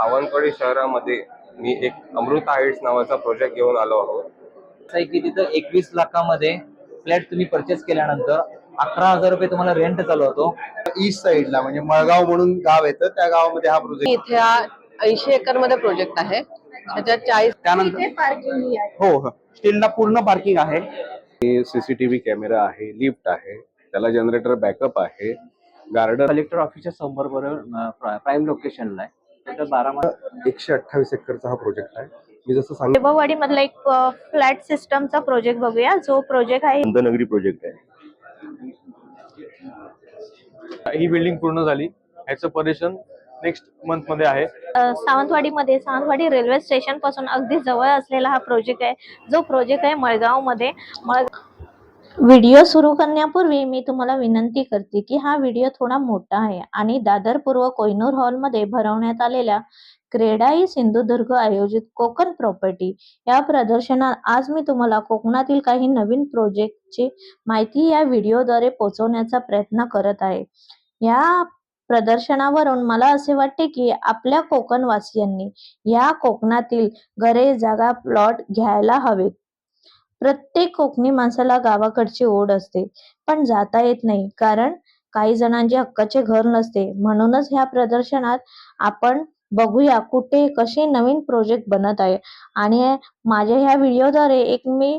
सावंतवाडी शहरामध्ये मी एक अमृता हाईट्स नावाचा प्रोजेक्ट घेऊन आलो आहोत. की तिथं 21 लाखामध्ये फ्लॅट तुम्ही परचेस केल्यानंतर 11,000 रुपये तुम्हाला रेंट चालू होतो. ईस्ट साइडला म्हणजे मळगाव म्हणून गाव येतं, त्या गावामध्ये हा प्रोजेक्ट. इथे 80 एकर मध्ये प्रोजेक्ट आहे, त्याच्यात 40 त्यानंतर पार्किंग आहे. हो, स्टीलला पूर्ण पार्किंग आहे. सीसीटीव्ही कॅमेरा आहे, लिफ्ट आहे, त्याला जनरेटर बॅकअप आहे, गार्डन. कलेक्टर ऑफिसच्या समोर प्राईम लोकेशनला आहे. तर 128 एकरचा हा प्रोजेक्ट आहे. मी जसं वैभववाडी मधला एक फ्लॅट सिस्टमचा प्रोजेक्ट बघूया. जो प्रोजेक्ट आहे नगरी प्रोजेक्ट आहे. ही बिल्डिंग पूर्ण झाली, ह्याचं परेशन नेक्स्ट मंथ मध्ये आहे. सावंतवाडी रेल्वे स्टेशन पासून अगदी जवळ असलेला हा प्रोजेक्ट आहे. जो प्रोजेक्ट आहे मळगाव मध्ये. व्हिडिओ सुरू करण्यापूर्वी मी तुम्हाला विनंती करते की हा व्हिडिओ थोडा मोठा आहे आणि दादर पूर्व कोहिनूर हॉल मध्ये भरवण्यात आलेल्या क्रेडाई सिंधुदुर्ग आयोजित कोकण प्रॉपर्टी या प्रदर्शनात आज मी तुम्हाला कोकणातील काही नवीन प्रोजेक्टची माहिती या व्हिडिओद्वारे पोहोचवण्याचा प्रयत्न करत आहे. या प्रदर्शनावरून मला असे वाटते की आपल्या कोकणवासियांनी या कोकणातील घरे, जागा, प्लॉट घ्यायला हवेत. प्रत्येक कोकणी माणसाला गावाकडची ओढ असते, पण जाता येत नाही कारण काही जणांचे हक्काचे घर नसते. म्हणूनच ह्या प्रदर्शनात आपण बघूया कुठे कसे नवीन प्रोजेक्ट बनत आहे आणि माझ्या ह्या व्हिडिओद्वारे एक मी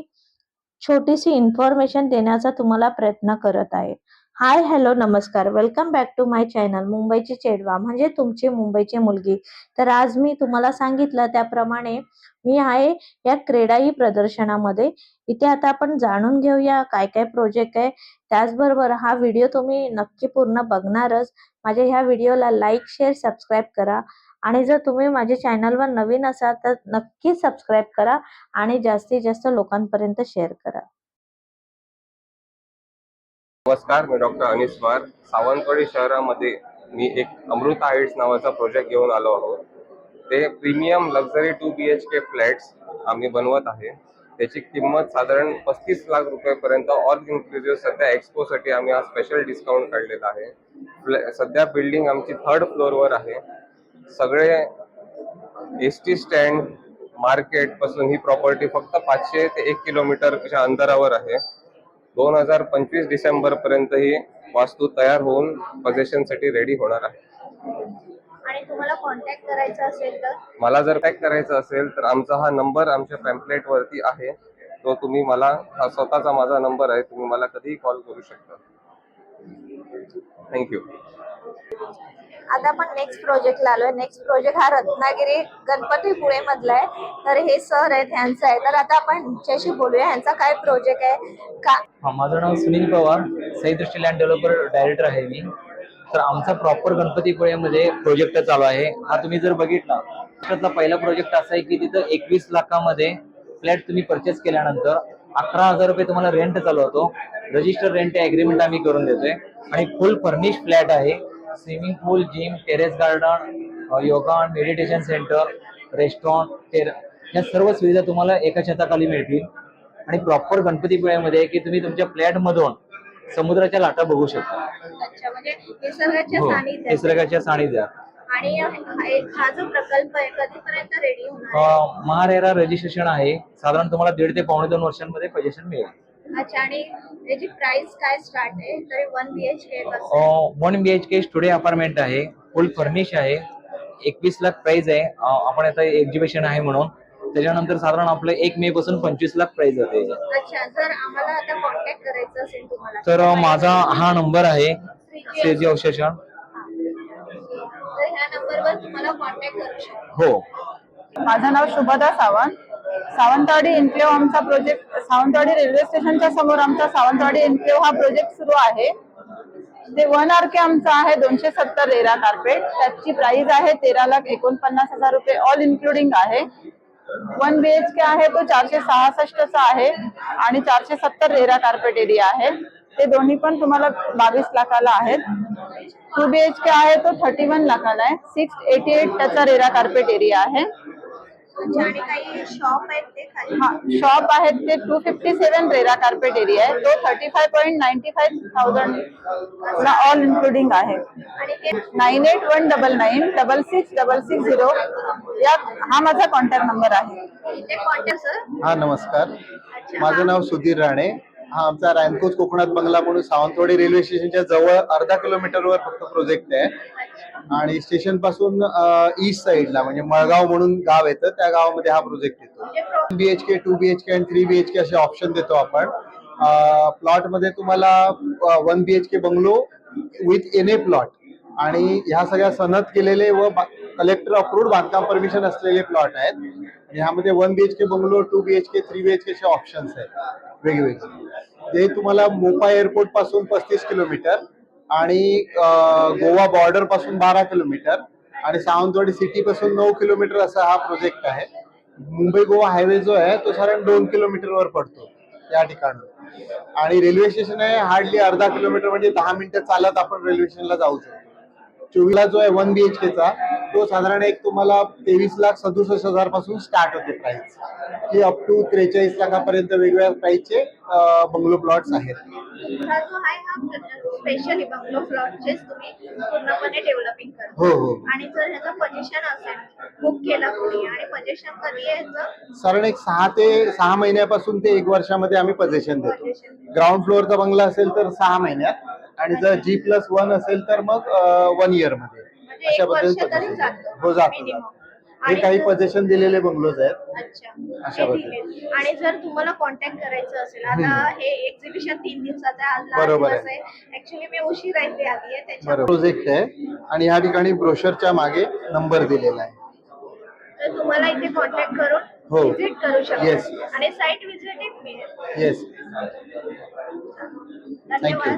छोटीशी इन्फॉर्मेशन देण्याचा तुम्हाला प्रयत्न करत आहे. हाय, हॅलो, नमस्कार, welcome back to my channel मुंबईची चेडवा म्हणजे तुमची मुंबईची मुलगी. तर आज मी तुम्हाला सांगितलं त्याप्रमाणे मी आहे या क्रेडाई प्रदर्शनामध्ये. इथे आता आपण जाणून घेऊया काय काय प्रोजेक्ट आहे. त्याचबरोबर हा व्हिडिओ तुम्ही नक्की पूर्ण बघणारच. माझ्या ह्या व्हिडिओला लाईक, शेअर, सबस्क्राईब करा आणि जर तुम्ही माझ्या चॅनलवर नवीन असाल तर नक्की सबस्क्राईब करा आणि जास्तीत जास्त लोकांपर्यंत शेअर करा. नमस्कार, मी डॉक्टर अनिस वार. सावंतवाडी शहरामध्ये मी एक अमृता हाईट्स नावाचा प्रोजेक्ट घेऊन आलो आहोत. ते प्रीमियम लक्झरी 2 BHK फ्लॅट्स आम्ही बनवत आहे. त्याची किंमत साधारण 35 लाख रुपयापर्यंत ऑल इन्क्लुझिव्ह. सध्या एक्सपोसाठी आम्ही हा स्पेशल डिस्काउंट काढलेला आहे. सध्या बिल्डिंग आमची 3rd फ्लोअरवर आहे. सगळे ST स्टँड, मार्केट पासून ही प्रॉपर्टी फक्त 500 ते 1 किलोमीटरच्या अंतरावर आहे. 2025 डिसेंबर पर्यंत ही वास्तू तयार होऊन पोझिशन साठी रेडी होणार आहे. आणि तुम्हाला कॉन्टॅक्ट करायचा असेल तर मला जर पॅक करायचं असेल तर आमचा हा नंबर आमच्या पॅम्पलेट वरती आहे. तो तुम्ही मला, हा स्वतःचा माझा नंबर आहे, तुम्ही मला कधीही कॉल करू शकता. थँक्यू. आता आपण नेक्स्ट प्रोजेक्टला आलोय. नेक्स्ट प्रोजेक्ट हा रत्नागिरी गणपतीपुळे मधला आहे. तर हे सर आहेत, ह्यांचं आहे. तर आता आपण ह्यांच्याशी बोलूया, ह्यांचा काय प्रोजेक्ट आहे का. माझं नाव Sunil Pawar, Sahyadri land developer director आहे मी. तर आमचा प्रॉपर गणपतीपुळेमध्ये प्रोजेक्ट चालू आहे. हा तुम्ही जर बघितला त्यातला पहिला प्रोजेक्ट असा आहे की तिथं 21 लाखामध्ये फ्लॅट तुम्ही परचेस केल्यानंतर 11,000 रुपये तुम्हाला रेंट चालू होतो. रजिस्टर रेंट ॲग्रीमेंट आम्ही करून देतोय आणि फुल फर्निश फ्लॅट आहे. स्विमिंग पूल, जिम, टेरेस गार्डन, योगा आणि मेडिटेशन सेंटर, रेस्टॉरंट, या सर्व सुविधा तुम्हाला एका छताखाली मिळतील. आणि प्रॉपर गणपतीपुळ्यामध्ये की तुम्ही तुमच्या फ्लॅट मधून समुद्राच्या लाटा बघू शकता. अच्छा, म्हणजे निसर्गाच्या सानिध्यात. निसर्गाच्या सानिध्यात. आणि हा जो प्रकल्प आहे कधीपर्यंत रेडी होणार? महारेरा रजिस्ट्रेशन आहे. साधारण तुम्हाला 1.5 ते पावणे 2 वर्षांमध्ये पोझिशन मिळेल. अच्छा, आणि त्याची प्राइस काय स्टार्ट आहे? तर 1 BHK 1 BHK स्टुडिओ अपार्टमेंट आहे, फुल फर्निश आहे, 21 लाख प्राइस आहे. आपण आता एक्झिबिशन आहे म्हणून त्याच्यानंतर साधारण आपलं 1 मे पासून 25 लाख प्राइस आहे. अच्छा, जर आम्हाला आता कॉन्टॅक्ट करायचं असेल तुम्हाला तर माझा हा नंबर आहे सेजी औषध. तर ह्या नंबरवर तुम्हाला कॉन्टॅक्ट करू शकतो. हो. माझं नाव शुभदा सावंत. सावंतवाडी एन्क्लेव्ह आमचा प्रोजेक्ट, सावंतवाडी रेल्वे स्टेशनच्या समोर आमचा सावंतवाडी एन्क्लेव्ह हा प्रोजेक्ट सुरू आहे. ते 1 RK आमचा आहे, 270 रेरा कार्पेट. त्याची प्राइस आहे 13,49,000 रुपये, ऑल इन्क्लुडिंग आहे. 1 BHK आहे तो 466 चा आहे आणि 470 रेरा कार्पेट एरिया आहे. ते दोन्ही पण तुम्हाला 22 लाखाला आहेत. 2 BHK आहे तो 31 लाखाला आहे. 688 त्याचा रेरा कार्पेट एरिया आहे. अच्छा, आणि काही शॉप आहेत ते खाली? हा, शॉप आहेत ते 257 रेरा कार्पेट एरिया आहे, तो 35,95,000 ऑल इन्क्लुडिंग आहे. आणि हे 9819996660 या हा माझा कॉन्टॅक्ट नंबर आहे. इथे कॉन्टॅक्ट सर. हा नमस्कार, अच्छा, माझं नाव सुधीर राणे. हा आमचा रॅनकोज कोकणात बंगला म्हणून सावंतवाडी रेल्वे स्टेशनच्या जवळ अर्धा किलोमीटरवर फक्त प्रोजेक्ट आहे. आणि स्टेशन पासून ईस्ट साइडला म्हणजे मळगाव म्हणून गाव येतं, त्या गावामध्ये हा प्रोजेक्ट येतो. BHK, 2 BHK आणि 3 BHK असे ऑप्शन देतो आपण. प्लॉट मध्ये तुम्हाला 1 BHK bungalow with NA plot आणि ह्या सगळ्या सनद केलेले व कलेक्टर अप्रूव्ड बांधकाम परमिशन असलेले प्लॉट आहेत. आणि ह्यामध्ये 1 BHK बंगलो, 2 BHK, 3 BHK असे ऑप्शन्स आहेत वेगवेगळे. ते तुम्हाला मोपा एअरपोर्ट पासून 35 किलोमीटर आणि गोवा बॉर्डर पासून 12 किलोमीटर आणि सावंतवाडी सिटी पासून 9 किलोमीटर असा हा प्रोजेक्ट आहे. मुंबई गोवा हायवे जो आहे तो साधारण 2 किलोमीटरवर पडतो या ठिकाणी. आणि रेल्वे स्टेशन आहे हार्डली अर्धा किलोमीटर, म्हणजे 10 मिनिटं चालत आपण रेल्वे स्टेशनला जाऊ शकतो. 24 जो आहे 1 BHK चा तो साधारण एक तुम्हाला 23,67,000 पासून स्टार्ट होते प्राइस, की अप टू 43 लाखापर्यंत वेगवेगळ्या प्राइसचे बंगलो प्लॉट्स आहेत. हा जो आहे हा स्पेशली बंगलो प्लॉटचेच तुम्ही पूर्णपणे डेव्हलपिंग करता. हो हो, आणि जर ह्याचं पोझिशन असेल बुक केला कोणी आणि पोझिशन कधी आहे ह्याचं? साधारण एक 6 ते 6 महिन्यापासून ते 1 वर्षामध्ये आम्ही पोझिशन देतो. ग्राउंड फ्लोअरचा बंगला असेल तर 6 महिन्यात आणि जर G+1 असेल तर मग 1 इयर मध्ये म्हणजे अशा 1 वर्ष पद्धतीने तरी possession. जातं. हो जातो. minimum. हे आणि काही जर- पोझिशन दिलेले बंगलोज आहेत. अच्छा, अशा हे पद्धतीने. ठीक आहे. आणि जर तुम्हाला कॉन्टॅक्ट करायचं असेल, आता हे एक्झिबिशन 3 दिवसाचं आहे, आज last बरोबर दिवस आहे. ऍक्च्युली मी उशीर इथे आली आहे त्याच्यामुळे. बरोबर, प्रोजेक्ट आहे आणि या ठिकाणी ब्रोशरच्या मागे नंबर दिलेला आहे. तर तुम्हाला इथे कॉन्टॅक्ट करून हो. व्हिजिट करू शकता. Yes. आणि साईट व्हिजिट मिळेल. येस, धन्यवाद.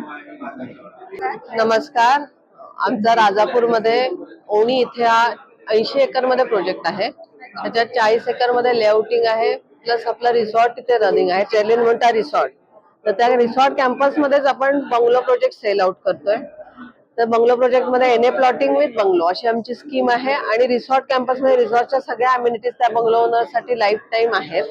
नमस्कार, आमचा राजापूरमध्ये ओणी इथे हा 80 एकर मध्ये प्रोजेक्ट आहे. त्याच्यात 40 एकर मध्ये लेआउटिंग आहे, प्लस आपला रिसॉर्ट तिथे रनिंग आहे, चेर्लिन मोंटा रिसॉर्ट. तर त्या रिसॉर्ट कॅम्पस मध्येच आपण बंगलो प्रोजेक्ट सेल आउट करतोय. तर बंगलो प्रोजेक्ट मध्ये NA प्लॉटिंग विथ बंगलो अशी आमची स्कीम आहे. आणि रिसॉर्ट कॅम्पस मध्ये रिसॉर्टच्या सगळ्या अम्युनिटीज त्या बंगलो ओनरसाठी लाईफ टाईम आहेत.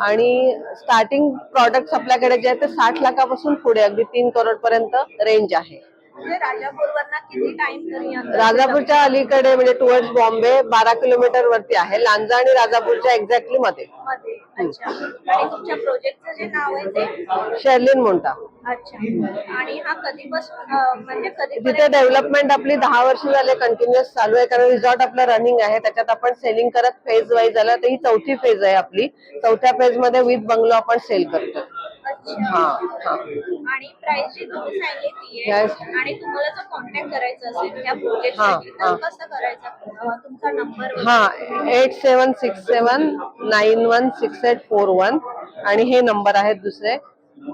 आणि स्टार्टिंग प्रॉडक्ट्स आपल्याकडे जे आहेत ते 60 लाखापासून पुढे अगदी 3 करोड पर्यंत रेंज आहे. म्हणजे राजापूरवरनं किती टाइम तरी अंतर? राजापूरच्या अलीकडे म्हणजे टुवर्ड्स बॉम्बे 12 किलोमीटर वरती आहे. लांजा आणि राजापूरच्या एक्झॅक्टली मध्ये. मध्ये. अच्छा, आणि तुमच्या प्रोजेक्टचं जे नाव आहे ते? शेर्लिन मोंटा. अच्छा, आणि हा कधीपासून म्हणजे तिथे कधीपर्यंत? डेव्हलपमेंट आपली 10 वर्ष झाले कंटिन्युअस चालू आहे, कारण रिसॉर्ट आपलं रनिंग आहे. त्याच्यात आपण सेलिंग करत फेज वाईज झालं, तर ही 4थी फेज आहे आपली. 4थ्या फेज मध्ये विथ बंगलो आपण सेल करतो. अच्छा. हा हा. आणि प्राइस जी तुम्ही सांगितली ती Yes. आहे. आणि तुम्हाला जर कॉन्टॅक्ट करायचं असेल त्या प्रोजेक्टसाठी हा. तर कसं करायचं? तुमचा नंबर हा 8767916841 आणि हे नंबर आहेत दुसरे.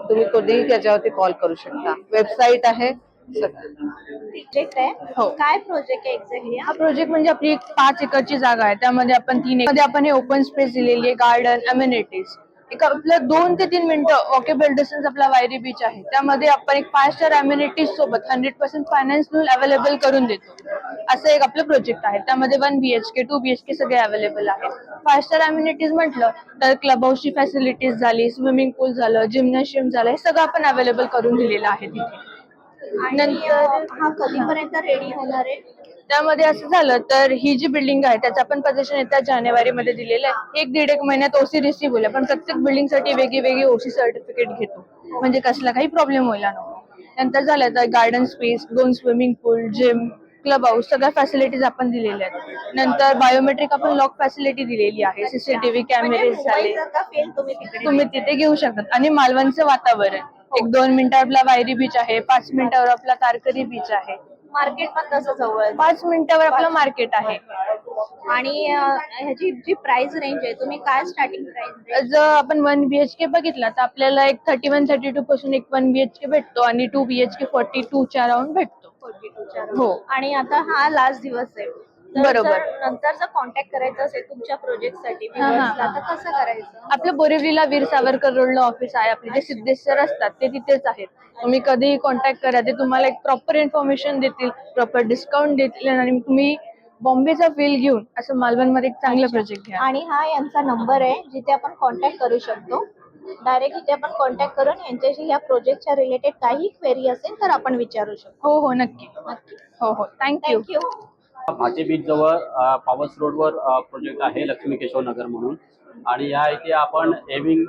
तुम्ही कधीही त्याच्यावरती कॉल करू शकता. वेबसाईट आहे सगळं. प्रोजेक्ट आहे. हो. काय प्रोजेक्ट आहे एक्झॅक्टली? हा प्रोजेक्ट म्हणजे आपली एक 5 एकरची जागा आहे, त्यामध्ये आपण 3 मध्ये आपण हे ओपन स्पेस दिलेली आहे, गार्डन, अम्युनिटीज. एक आपलं 2 ते 3 मिनिटं वॉकेबल डिस्टन्स आपला वायरी बीच आहे, त्यामध्ये आपण एक 5 स्टार अम्युनिटीज सोबत 100% फायनान्स अवेलेबल करून देतो. असं एक आपलं प्रोजेक्ट आहे. त्यामध्ये 1 BHK, 2 BHK सगळे अवेलेबल आहेत. 5 स्टार अम्युनिटीज म्हटलं तर क्लब हाऊसची फॅसिलिटीज झाली, स्विमिंग पूल झालं, जिम्नॅशियम झालं, हे सगळं आपण अवेलेबल करून दिलेलं आहे तिथे. आणि नंतर हा कधीपर्यंत रेडी होणार आहे? त्यामध्ये असं झालं तर ही जी बिल्डिंग आहे त्याचं आपण पोझिशन येत्या जानेवारी मध्ये दिलेलं आहे. 1-1.5 महिन्यात OC रिसीव्ह होईल. आपण प्रत्येक बिल्डिंग साठी वेगळी OC सर्टिफिकेट घेतो, म्हणजे कसला काही प्रॉब्लेम व्हायला नको. नंतर झालं तर गार्डन स्पेस, 2 स्विमिंग पूल, जिम, क्लब हाऊस सगळ्या फॅसिलिटीज आपण दिलेल्या आहेत. नंतर बायोमेट्रिक आपण लॉक फॅसिलिटी दिलेली आहे. CCTV कॅमेरे झाले, तुम्ही तिथे घेऊ शकतात. आणि मालवणचं वातावरण, 1-2 मिनिटावर आपला वायरी बीच आहे, 5 मिनिटावर आपला तारकरी बीच आहे, मार्केट पण तसं जवळ आहे. 5 मिनिटावर आपलं मार्केट आहे. आणि ह्याची जी प्राइस रेंज आहे, तुम्ही काय स्टार्टिंग प्राइस? जर आपण 1 BHK बघितला तर आपल्याला एक 31-32 पासून एक 1 BHK भेटतो आणि 2 BHK 42च्या अराउंड भेटतो. हो. आणि आता हा लास्ट दिवस आहे. तर बरोबर. जर नंतर जर कॉन्टॅक्ट करायचं असेल तुमच्या प्रोजेक्टसाठी हा. तर कसं करायचं? आपलं बोरिवलीला वीर सावरकर रोडला ऑफिस आहे. आपले जे सिद्धेश्वर असतात ते तिथेच आहेत. तुम्ही कधीही कॉन्टॅक्ट करा, ते तुम्हाला एक प्रॉपर इन्फॉर्मेशन देतील, प्रॉपर डिस्काउंट देतील आणि तुम्ही बॉम्बेचा फील घेऊन असं मालवण मध्ये एक चांगला प्रोजेक्ट घ्या. आणि हा यांचा नंबर आहे जिथे आपण कॉन्टॅक्ट करू शकतो. डायरेक्ट इथे आपण कॉन्टॅक्ट करून यांच्याशी ह्या प्रोजेक्टच्या रिलेटेड काही क्वेरी असेल तर आपण विचारू शकतो. हो हो नक्की. हो हो थँक्यू. थँक्यू. भाचे बीच जवळ पावस रोडवर प्रोजेक्ट आहे लक्ष्मी केशव नगर म्हणून. आणि या इथे आपण एविंग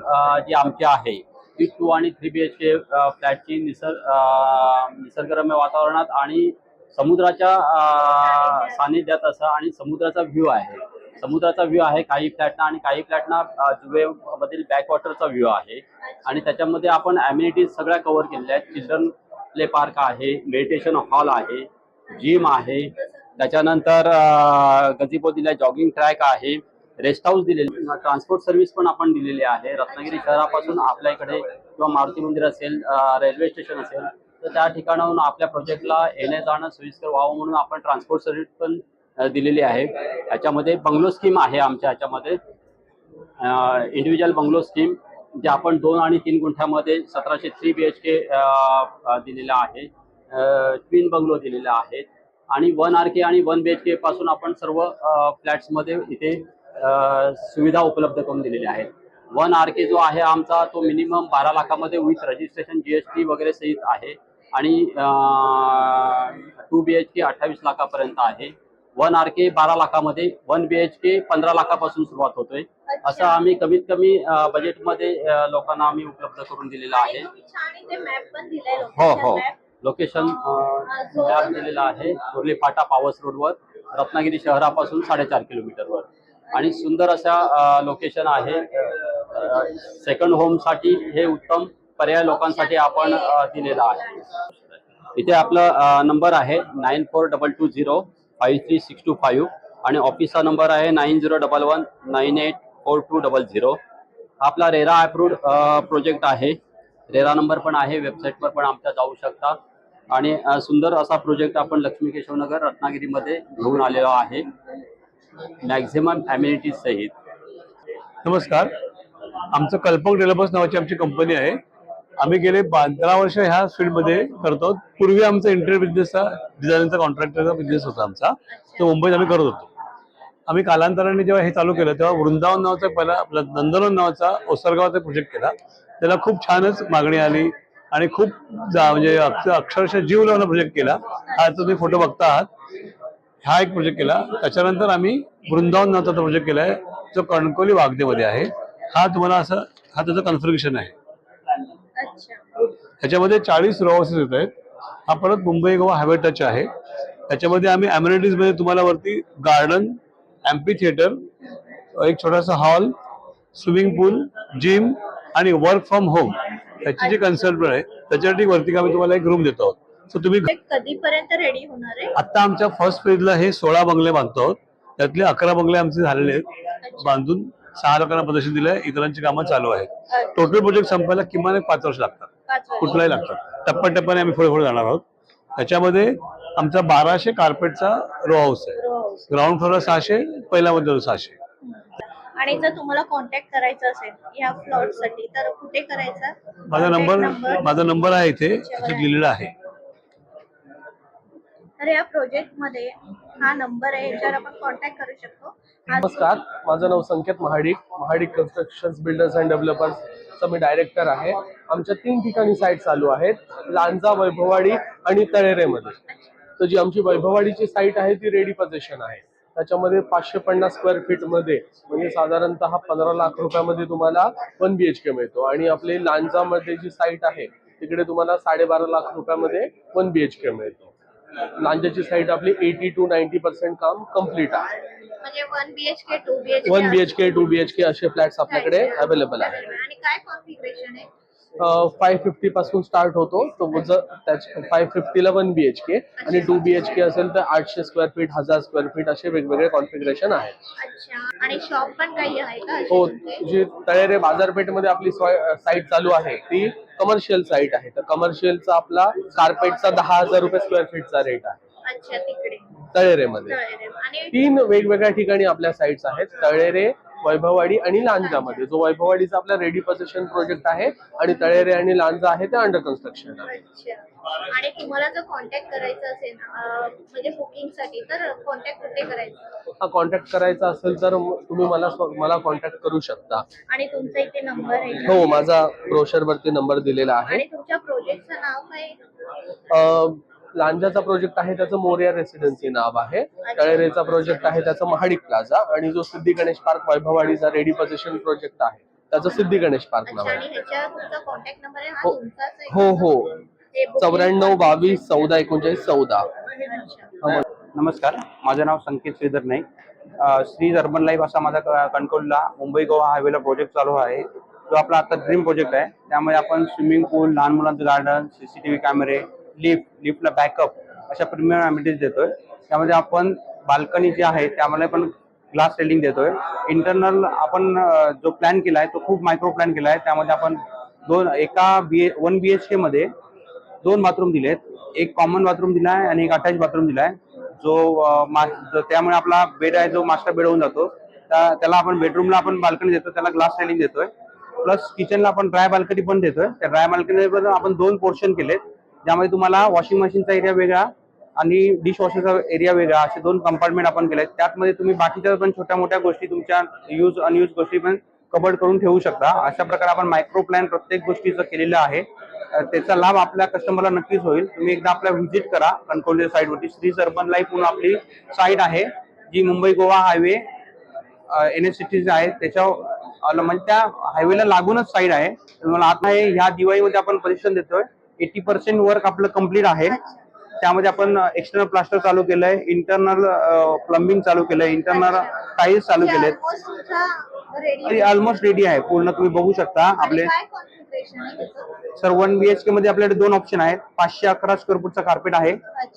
जी आमची आहे ती 2 आणि 3 BHK फ्लॅटची निसर्गरम्य वातावरणात आणि समुद्राच्या सानिध्यात असं आणि समुद्राचा व्ह्यू आहे. समुद्राचा व्ह्यू आहे काही फ्लॅटना आणि काही फ्लॅटना जुवेमधील बॅकवॉटरचा व्ह्यू आहे. आणि त्याच्यामध्ये आपण ॲम्युनिटीज सगळ्या कव्हर केलेल्या आहेत. चिल्ड्रन प्ले पार्क आहे, मेडिटेशन हॉल आहे, जिम आहे, त्याच्यानंतर गझिबो दिला, जॉगिंग ट्रॅक आहे, रेस्ट हाऊस दिलेले, ट्रान्सपोर्ट सर्व्हिस पण आपण दिलेली आहे. रत्नागिरी शहरापासून आपल्या इकडे किंवा मारुती मंदिर असेल, रेल्वे स्टेशन असेल तर त्या ठिकाणाहून आपल्या प्रोजेक्टला येणे जाणं सोयीस्कर व्हावं म्हणून आपण ट्रान्सपोर्ट सर्व्हिस पण दिलेली आहे. याच्यामध्ये बंगलो स्कीम आहे आमच्या ह्याच्यामध्ये इंडिव्हिज्युअल बंगलो स्कीम जे आपण 2 आणि 3 गुंठ्यामध्ये 1703 BHK दिलेला आहे. ट्विन बंगलो दिलेला आहेत आणि 1 RK आणि 1 BHK पासून आपण सर्व फ्लॅट्समध्ये इथे सुविधा उपलब्ध करून दिलेल्या आहेत. 1 RK जो आहे आमचा तो मिनिमम 12 लाखामध्ये विथ रजिस्ट्रेशन GST वगैरे सहित आहे आणि 2 BHK 28 लाखापर्यंत आहे. 1 RK 12 लाखामध्ये, 1 BHK 15 लाखापासून सुरुवात होतोय. असं आम्ही कमीत कमी बजेटमध्ये लोकांना आम्ही उपलब्ध करून दिलेला आहे. हो हो लोकेशन मॅप दिलेला आहे. मुरली फाटा पावस रोडवर रत्नागिरी शहरापासून 4.5 किलोमीटरवर आणि सुंदर अशा लोकेशन आहे. सेकंड होमसाठी हे उत्तम पर्याय लोकांसाठी आपण दिलेला आहे. इथे आपला नंबर आहे 9422053625 आणि ऑफिसचा नंबर आहे 9011984200. आपला रेरा अप्रूव्ड प्रोजेक्ट आहे. रेरा नंबर पण आहे, वेबसाईटवर पण आमच्या जाऊ शकता. आणि सुंदर असा प्रोजेक्ट आपण लक्ष्मी केशव नगर रत्नागिरीमध्ये घेऊन आलेलो आहे मॅक्झिमम ॲम्युनिटीज सहित. नमस्कार, आमचं कल्पक डेव्हलपर्स नावाची आमची कंपनी आहे. आम्ही गेले 15 वर्ष ह्या फील्डमध्ये करतो. पूर्वी आमचा इंटेरियर बिझनेसचा डिझायनिंगचा कॉन्ट्रॅक्टरचा बिझनेस होता आमचा, तो मुंबईत आम्ही करत होतो. आम्ही कालांतराने जेव्हा हे चालू केलं तेव्हा वृंदावन नावाचा पहिला आपला नंदनवन नावाचा ओसरगावचा प्रोजेक्ट केला. त्याला खूप छानच मागणी आली आणि खूप म्हणजे अक्षरशः जीव लावून प्रोजेक्ट केला. हा तुम्ही फोटो बघता आहात, हा एक प्रोजेक्ट केला. त्याच्यानंतर आम्ही वृंदावन नावाचा प्रोजेक्ट केलाय जो कणकोली वागदेमध्ये आहे. हा तुम्हाला असं हा त्याचं कन्फिगरेशन आहे. ह्याच्यामध्ये 40 रो हाऊसेस येत आहेत. हा परत मुंबई गोवा हायवे टच आहे. त्याच्यामध्ये आम्ही अम्युनिटीज मध्ये तुम्हाला वरती गार्डन, एम्पी थिएटर, एक छोटासा हॉल, स्विमिंग पूल, जिम आणि वर्क फ्रॉम होम याची जी कन्सेप्ट आहे त्याच्यासाठी वरती आम्ही तुम्हाला एक रूम देतो आहोत. सो तुम्ही कधीपर्यंत रेडी होणार आहे? आता आमच्या फर्स्ट फेजला हे 16 बंगले बांधतो आहोत. त्यातले 11 बंगले आमचे झालेले आहेत बांधून. 6 लोकांना प्रदर्शन दिलंय, इतरांची कामं चालू आहेत. टोटल प्रोजेक्ट संपायला किमान 5 वर्ष लागतात, कुठलाही लागतात. टप्प्याटप्प्याने आम्ही पुढे पुढे जाणार आहोत. त्याच्यामध्ये आमचा 1200 कार्पेटचा रो हाऊस आहे. ग्राउंड फ्लोअरला 600, पहिल्या मधला 600. आणि जर तुम्हाला कॉन्टॅक्ट करायचं असेल या प्लॉट साठी तर कुठे करायचा? माझा नंबर आहे इथे लिहिलेला आहे. तर या प्रोजेक्ट मध्ये हा नंबर आहे, याच्यावर आपण कॉन्टॅक्ट करू शकतो. नमस्कार, माझं नाव Sanket Mahadik construction builders and डेव्हलपर्सचा मी डायरेक्टर आहे. आमच्या 3 ठिकाणी साईट चालू आहेत, लांजा, वैभववाडी आणि तळेरेमध्ये. तर जी आमची वैभववाडीची साईट आहे ती रेडी पोझिशन आहे. त्याच्यामध्ये 550 स्क्वेअर फीट मध्ये म्हणजे साधारणतः 15 लाख रुपयामध्ये तुम्हाला 1 BHK मिळतो. आणि आपली लांजामध्ये जी साईट आहे तिकडे तुम्हाला 12.5 लाख रुपयामध्ये 1 BHK मिळतो. लांजाची साईट आपली 80 to 90% काम कम्प्लीट आहे. म्हणजे 1 BHK 2 BHK 1 BHK 2 BHK असे फ्लॅट्स आपल्याकडे अवेलेबल आहेत. आणि काय कॉन्फिगरेशन आहे? 550 पासून स्टार्ट होतो. तो 550 ला 1 BHK आणि 2 BHK असेल तर 800 स्क्वेअर फीट, 1000 स्क्वेअर फीट असे वेगवेगळे कॉन्फिगरेशन आहेत. अच्छा, आणि शॉप पण काही आहे का? हो, जी तळेरे बाजारपेठेमध्ये आपली साईट चालू आहे ती कमर्शियल साईट आहे. तर कमर्शियलचा आपला कार्पेटचा 10,000 रुपये स्क्वेअर फीटचा रेट आहे. अच्छा, तिकडे तळेरेमध्ये आणि 3 वेगवेगळ्या ठिकाणी आपल्या साईट्स आहेत. तळेरे, वैभववाडी आणि लांजामध्ये. जो वैभववाडीचा आपला रेडी पोझिशन प्रोजेक्ट आहे आणि तळेरे आणि लांजा आहे ते अंडर कन्स्ट्रक्शन आहे. आणि तुम्हाला जर कॉन्टॅक्ट करायचं असेल म्हणजे बुकिंग साठी तर कॉन्टॅक्ट कुठे करायचं? हा कॉन्टॅक्ट करायचा असेल तर तुम्ही मला कॉन्टॅक्ट करू शकता. आणि तुमचा इथे नंबर आहे? हो, माझा ब्रोशर वरती नंबर दिलेला आहे. आणि तुमच्या प्रोजेक्टचं नाव काय? लांजाचा प्रोजेक्ट आहे त्याचं मोरिया रेसिडेन्सी नाव आहे. तळेरेचा प्रोजेक्ट आहे त्याचं महाडिक प्लाझा आणि जो सिद्धी गणेश पार्क वैभववाडीचा रेडी पोझिशन प्रोजेक्ट आहे त्याचं सिद्धी गणेश पार्क नाव आणि आहे. ह्याच्या तुमचा कॉन्टॅक्ट नंबर आहे हा हो. तुमचाच आहे? हो हो, हे booking 94 22 14 39 14. नमस्कार, माझं नाव संकेत श्रीधर नाईक. श्रीज अर्बन लाईफ असा माझा कणकवलीला मुंबई गोवा हायवेला प्रोजेक्ट चालू आहे. जो आपला आता ड्रीम प्रोजेक्ट आहे. त्यामध्ये आपण स्विमिंग पूल, लहान मुलांचं गार्डन, CCTV कॅमेरे, लिफ्टला बॅकअप अशा प्रीमियम अमिनिटीज देतोय. त्यामध्ये आपण बाल्कनी जी आहे त्यामध्ये पण ग्लास रेलिंग देतोय. इंटरनल आपण जो प्लॅन केला आहे तो खूप मायक्रो प्लॅन केला आहे. त्यामध्ये आपण 1 BHK मध्ये 2 बाथरूम दिलेत. एक कॉमन बाथरूम दिला आहे आणि एक अटॅच बाथरूम दिला आहे. त्यामुळे आपला बेड आहे जो मास्टर बेड होऊन जातो. त्याला आपण बेडरूमला आपण बाल्कनी देतो, त्याला ग्लास रेलिंग देतोय. प्लस किचनला आपण ड्राय बाल्कनी पण देतोय. त्या ड्राय बाल्कनी पण आपण 2 पोर्शन केलेत, ज्यामध्ये तुम्हाला वॉशिंग मशीनचा एरिया वेगळा आणि डिश वॉशरचा एरिया वेगळा असे 2 कंपार्टमेंट आपण केलेत. त्यामध्ये तुम्ही बाकीच्या पण छोट्या मोठ्या गोष्टी तुमच्या अनयूज गोष्टी पण कबड करून ठेवू शकता. अशा प्रकारे आपण मायक्रो प्लॅन प्रत्येक गोष्टीचं केलेलं आहे. त्याचा लाभ आपल्या कस्टमरला नक्कीच होईल. तुम्ही एकदा आपल्या व्हिजिट करा कणकवली साईडवरती. श्रीज अर्बन लाईफ म्हणून आपली साईट आहे जी मुंबई गोवा हायवे NH60 आहे त्याच्या म्हणजे त्या हायवेला लागूनच साईड आहे. तुम्हाला आता ह्या दिवाळीमध्ये आपण परीक्षण देतोय. 80% वर्क आपलं कम्प्लीट आहे. त्यामध्ये आपण एक्सटर्नल प्लास्टर चालू केलंय, इंटरनल प्लंबिंग चालू केलंय, इंटरनल टाईल्स चालू केलेत. ऑलमोस्ट रेडी आहे पूर्ण. तुम्ही बघू शकता आपले सर 1 BHK मध्ये आपल्याकडे 2 ऑप्शन आहेत. 511 स्क्वेअर फूटचा कार्पेट आहे,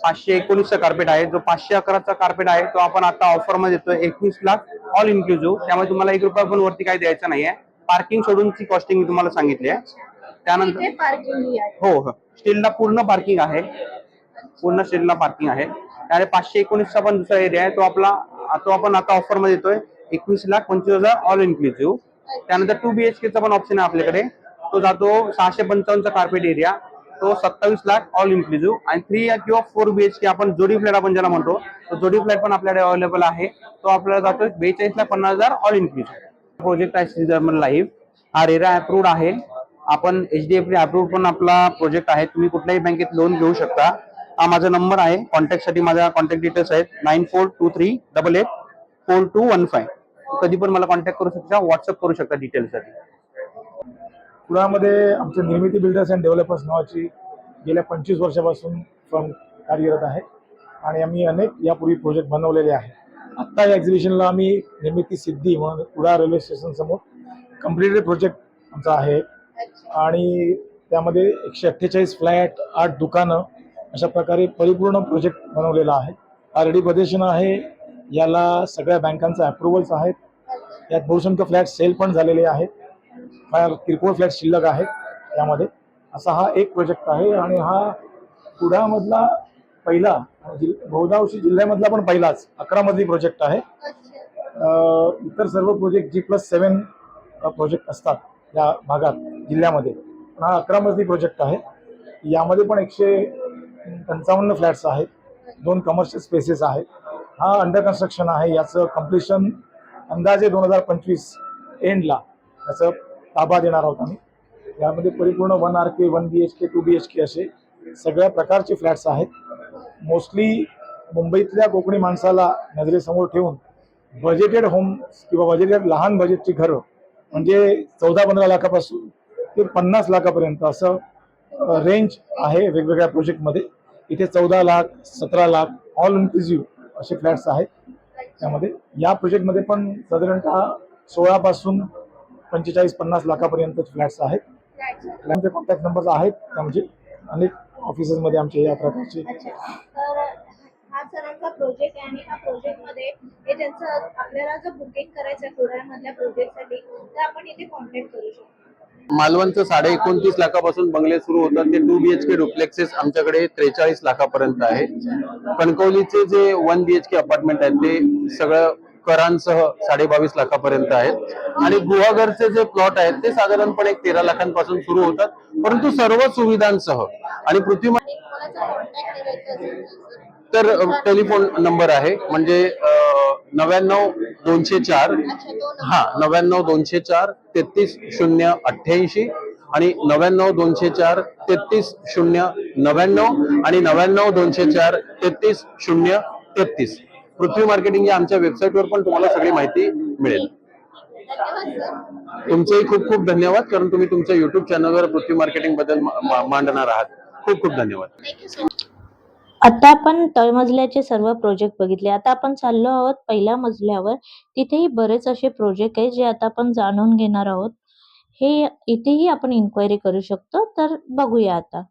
519चा कार्पेट आहे. जो 511चा कार्पेट आहे तो आपण आता ऑफर मध्ये देतोय 21 लाख ऑल इन्क्लुझिव्ह. त्यामुळे तुम्हाला 1 रुपया पण वरती काही द्यायचं नाहीये. पार्किंग सोडूनची कॉस्टिंग मी तुम्हाला सांगितली आहे. त्यानंतर हो, स्टीलला पूर्ण पार्किंग आहे, पूर्ण स्टीलला पार्किंग आहे. त्याने 519चा पण दुसरा एरिया आहे तो आपण आता ऑफर मध्ये देतोय 21,25,000 ऑल इन्क्लुझिव्ह. त्यानंतर 2 BHKचा पण ऑप्शन आहे आपल्याकडे. तो जातो 655चा कार्पेट एरिया, तो 27 लाख ऑल इन्क्लुझिव्ह. आणि 3 किंवा 4 BHK आपण जोडी फ्लॅट आपण ज्याला म्हणतो तो जोडी फ्लॅट पण आपल्याकडे अवेलेबल आहे. तो आपल्याला जातो 42,50,000 ऑल इन्क्लुझिव्ह. प्रोजेक्ट आहे श्रीज अर्बन लाईफ. हा रेरा अप्रूव्ड आहे. आपण HDFC अप्रूव्ड पण आपला प्रोजेक्ट आहे. तुम्ही कुठल्याही बँकेत लोन घेऊ शकता. हा माझा नंबर आहे. कॉन्टॅक्टसाठी माझा कॉन्टॅक्ट डिटेल्स आहेत 9423884215. कधी पण मला कॉन्टॅक्ट करू शकता, व्हॉट्सअप करू शकता डिटेल्ससाठी. पुण्यामध्ये आमचे निर्मिती बिल्डर्स अँड डेव्हलपर्स नावाची गेल्या 25 वर्षापासून फर्म कार्यरत आहे आणि आम्ही अनेक यापूर्वी प्रोजेक्ट बनवलेले आहे. आत्ता या एक्झिबिशनला आम्ही निर्मिती सिद्धी म्हणून कुडाळ रेल्वे स्टेशन समोर कम्प्लिटेड प्रोजेक्ट आमचा आहे आणि त्यामध्ये 148 फ्लॅट, 8 दुकानं अशा प्रकारे परिपूर्ण प्रोजेक्ट बनवलेला आहे. हा रेडी पोझिशन आहे. याला सगळ्या बँकांचा अप्रुव्हल्स आहेत. यात बहुसंख्य फ्लॅट सेल पण झालेले आहेत. किरकोळ फ्लॅट शिल्लक आहेत यामध्ये. असा हा एक प्रोजेक्ट आहे आणि हा कुडाळमधला पहिला, बहुतांशी जिल्ह्यामधला पण पहिलाच 11 मधली प्रोजेक्ट आहे. इतर सर्व प्रोजेक्ट G+7 प्रोजेक्ट असतात या भागात जिल्ह्यामध्ये, पण हा 11 मजली प्रोजेक्ट आहे. यामध्ये पण 155 फ्लॅट्स आहेत, 2 कमर्शियल स्पेसेस आहेत. हा अंडर कन्स्ट्रक्शन आहे. याचं कम्प्लिशन अंदाजे 2025 एंडला याचं ताबा देणार आहोत आम्ही. यामध्ये परिपूर्ण 1 RK, 1 BHK, 2 BHK असे सगळ्या प्रकारचे फ्लॅट्स आहेत. मोस्टली मुंबईतल्या कोकणी माणसाला नजरेसमोर ठेवून बजेटेड होम्स किंवा बजेटेड लहान बजेटची घरं म्हणजे 14-15 लाखापासून ते 50 लाखापर्यंत असं रेंज आहे वेगवेगळ्या प्रोजेक्टमध्ये. इथे 14 लाख, 17 लाख ऑल इन्क्लुझिव्ह असे फ्लॅट्स आहेत. त्यामध्ये या प्रोजेक्टमध्ये पण साधारणतः 16 पासून 45-50 लाखापर्यंत फ्लॅट्स आहेत. फ्लॅटचे कॉन्टॅक्ट नंबर्स आहेत. म्हणजे अनेक ऑफिसेसमध्ये आमचे या प्रकारचे. तर हा सरांचा प्रोजेक्ट आहे आणि ह्या प्रोजेक्टमध्ये हे त्यांचं आपल्याला जर बुकिंग करायचं आहे कुडाळमधल्या प्रोजेक्टसाठी तर आपण इथे कॉन्टॅक्ट करू शकतो. मालवणचं 29.5 लाखापासून बंगले सुरू होतात. ते 2 BHK डुप्लेक्सेस आमच्याकडे 43 लाखापर्यंत आहे. कणकवलीचे जे 1 BHK अपार्टमेंट आहेत ते सगळं करांसह 22.5 लाखापर्यंत आहेत आणि गुहागरचे जे प्लॉट आहेत ते साधारणपणे 13 लाखांपासून सुरू होतात, परंतु सर्व सुविधांसह. आणि पृथ्वी तर टेलिफोन नंबर आहे म्हणजे 99-204 99-204 33-088 आणि 99-204 33-099 आणि 99-204 33-033. पृथ्वी मार्केटिंग या आमच्या वेबसाईटवर पण तुम्हाला सगळी माहिती मिळेल. तुमचेही खूप खूप धन्यवाद, कारण तुम्ही तुमच्या युट्यूब चॅनलवर पृथ्वी मार्केटिंग बद्दल मांडणार आहात. खूप खूप धन्यवाद. आता आपण तळमजल्याचे सर्व प्रोजेक्ट बघितले. आता आपण चाललो आहोत पहिल्या मजल्यावर. तिथेही बरेच असे प्रोजेक्ट आहेत जे आता आपण जाणून घेणार आहोत. हे इथेही आपण इन्क्वायरी करू शकतो. तर बघूया आता.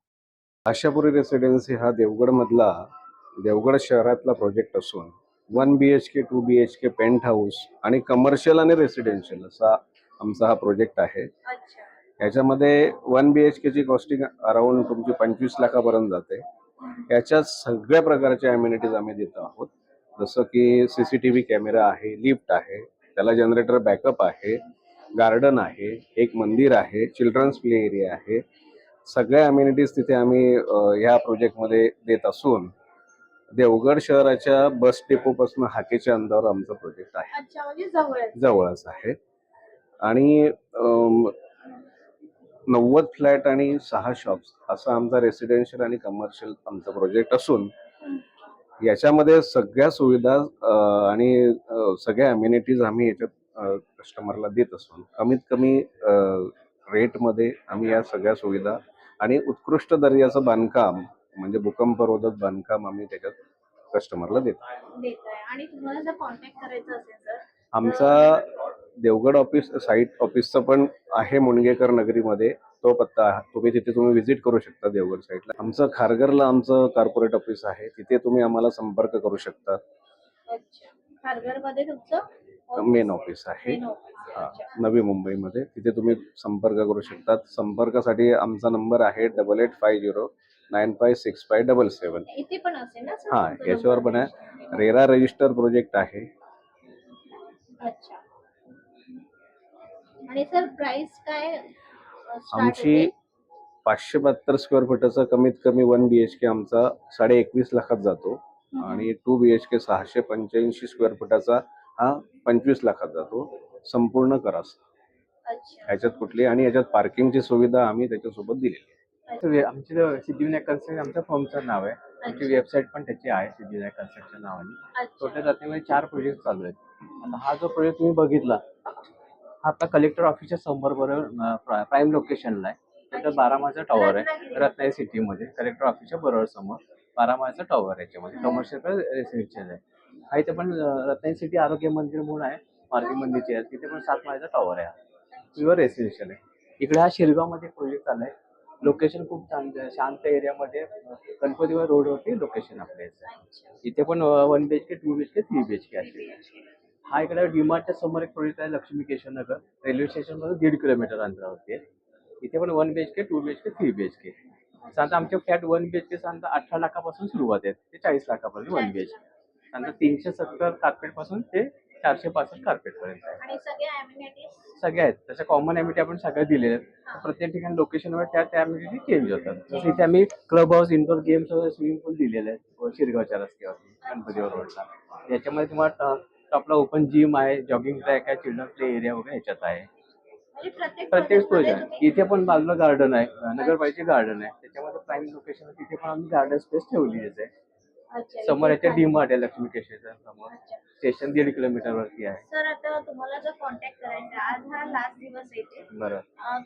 आशापुरी रेसिडेन्सी हा देवगड शहरातला प्रोजेक्ट असून 1 BHK 2 BHK पेंट हाऊस आणि कमर्शियल आणि रेसिडेन्शियल असा आमचा हा प्रोजेक्ट आहे. याच्यामध्ये 1 BHK ची कॉस्टिंग अराउंड तुमची 25 लाखापर्यंत जाते. याच्यात सगळ्या प्रकारच्या अम्युनिटीज आम्ही देतो आहोत, जसं की CCTV कॅमेरा आहे, लिफ्ट आहे, त्याला जनरेटर बॅकअप आहे, गार्डन आहे, एक मंदिर आहे, चिल्ड्रन्स प्ले एरिया आहे. सगळ्या अम्युनिटीज तिथे आम्ही ह्या प्रोजेक्टमध्ये देत असून देवगड शहराच्या बस डेपो पासून हाकेच्या अंतरावर आमचा प्रोजेक्ट आहे, जवळच आहे. आणि 90 फ्लॅट आणि 6 शॉप्स असा आमचा रेसिडेन्शियल आणि कमर्शियल आमचा प्रोजेक्ट असून याच्यामध्ये सगळ्या सुविधा आणि सगळ्या अम्युनिटीज आम्ही याच्यात कस्टमरला देत असून कमीत कमी रेटमध्ये आम्ही या सगळ्या सुविधा आणि उत्कृष्ट दर्जाचं बांधकाम म्हणजे भूकंपरोधक बांधकाम आम्ही त्याच्यात कस्टमरला देतो. आणि तुम्हाला जर कॉन्टॅक्ट करायचं असेल तर आमचा देवगड ऑफिस साईट ऑफिसचं पण आहे मुणगेकर नगरीमध्ये, तो पत्ता तुम्ही व्हिजिट करू शकता देवगड साईडला. आमचं खारघरला आमचं कॉर्पोरेट ऑफिस आहे, तिथे तुम्ही आम्हाला संपर्क करू शकता. खारघरमध्ये तुमचं मेन ऑफिस आहे नवी मुंबईमध्ये, तिथे तुम्ही संपर्क करू शकता. संपर्कासाठी आमचा नंबर आहे 8850956577. इथे पण असेल ना सर? हा, याच्यावर पण आहे. रेरा रजिस्टर प्रोजेक्ट आहे. अच्छा. आणि सर प्राइस काय आमची 572 स्क्वेअर फुटाचा कमीत कमी 1 BHK आमचा 21.5 लाखात जातो आणि 2 BHK 685 स्क्वेअर फुटाचा हा 25 लाखात जातो संपूर्ण करास. ह्याच्यात कुठली आणि याच्यात पार्किंगची सुविधा आम्ही त्याच्यासोबत दिलेली आहे. आमची सिद्धिविनायक कन्स्ट्रक्शन आमच्या फर्मचं नाव आहे. आमची वेबसाईट पण त्याची आहे सिद्धिविनायक कन्स्ट्रक्शन नावाने. टोटल रत्नागिरी 4 प्रोजेक्ट चालू आहेत. आता हा जो प्रोजेक्ट तुम्ही बघितला हा आपला कलेक्टर ऑफिसच्या समोर बरोबर प्राईम लोकेशनला आहे. टोटल 12 माळचा टॉवर आहे रत्नागिरी सिटीमध्ये. कलेक्टर ऑफिसच्या बरोबर समोर 12 माळचा टॉवर आहे. याच्यामध्ये कमर्शियल रेसिडेन्शियल आहे. हा इथे पण रत्नागिरी सिटी आरोग्य मंदिर म्हणून आहे, मारुती मंदिरची आहे, तिथे पण 7 माळचा टॉवर आहे. प्युअर रेसिडेन्शियल आहे. इकडे हा शिरगावमध्ये प्रोजेक्ट आलाय. लोकेशन खूप चांगलं आहे, शांत एरियामध्ये गणपतीवर रोडवरती लोकेशन आपल्या याचं. इथे पण 1 BHK 2 BHK 3 BHK आहे. हा इकडे डीमार्टच्या समोर एक प्रोजेक्ट आहे लक्ष्मी केशव नगर, रेल्वे स्टेशन पासून 1.5 किलोमीटर अंतरावरती आहे. इथे पण 1 BHK 2 BHK 3 BHK. साधारण आमच्या फ्लॅट 1 BHK साधारण 18 लाखापासून सुरुवात आहे ते 40 लाखापर्यंत 1 BHK. नंतर 370 कार्पेट पासून ते 465 कार्पेट पर्यंत आहे. आणि सगळ्या अम्युनिटीज सगळ्या आहेत. तशा कॉमन अम्युनिटी आपण सगळ्या दिलेल्या आहेत. प्रत्येक ठिकाणी लोकेशनवर त्या अम्युनिटी चेंज होतात. जसं इथे आम्ही क्लब हाऊस, इंडोर गेम्स वगैरे स्विमिंग पूल दिलेले आहेत शिरगावच्या रस्त्यावर गणपतीवर रोडला. याच्यामध्ये तुम्हाला टॉपला ओपन जिम आहे, जॉगिंग ट्रॅक आहे, चिल्ड्रन प्ले एरिया वगैरे ह्याच्यात आहे. प्रत्येक प्रोजेक्ट इथे पण बाजूला गार्डन आहे, नगरपालिकेचे गार्डन आहे. त्याच्यामध्ये प्राईम लोकेशन तिथे पण आम्ही गार्डन स्पेस ठेवली आहे. समोर याच्या डीमार्ट आहे लक्ष्मी केशवच्या समोर. स्टेशन 1.5 किलोमीटर वरती आहे. सर आता तुम्हाला जर कॉन्टॅक्ट करायचा आज हा लास्ट दिवस आहे बरं,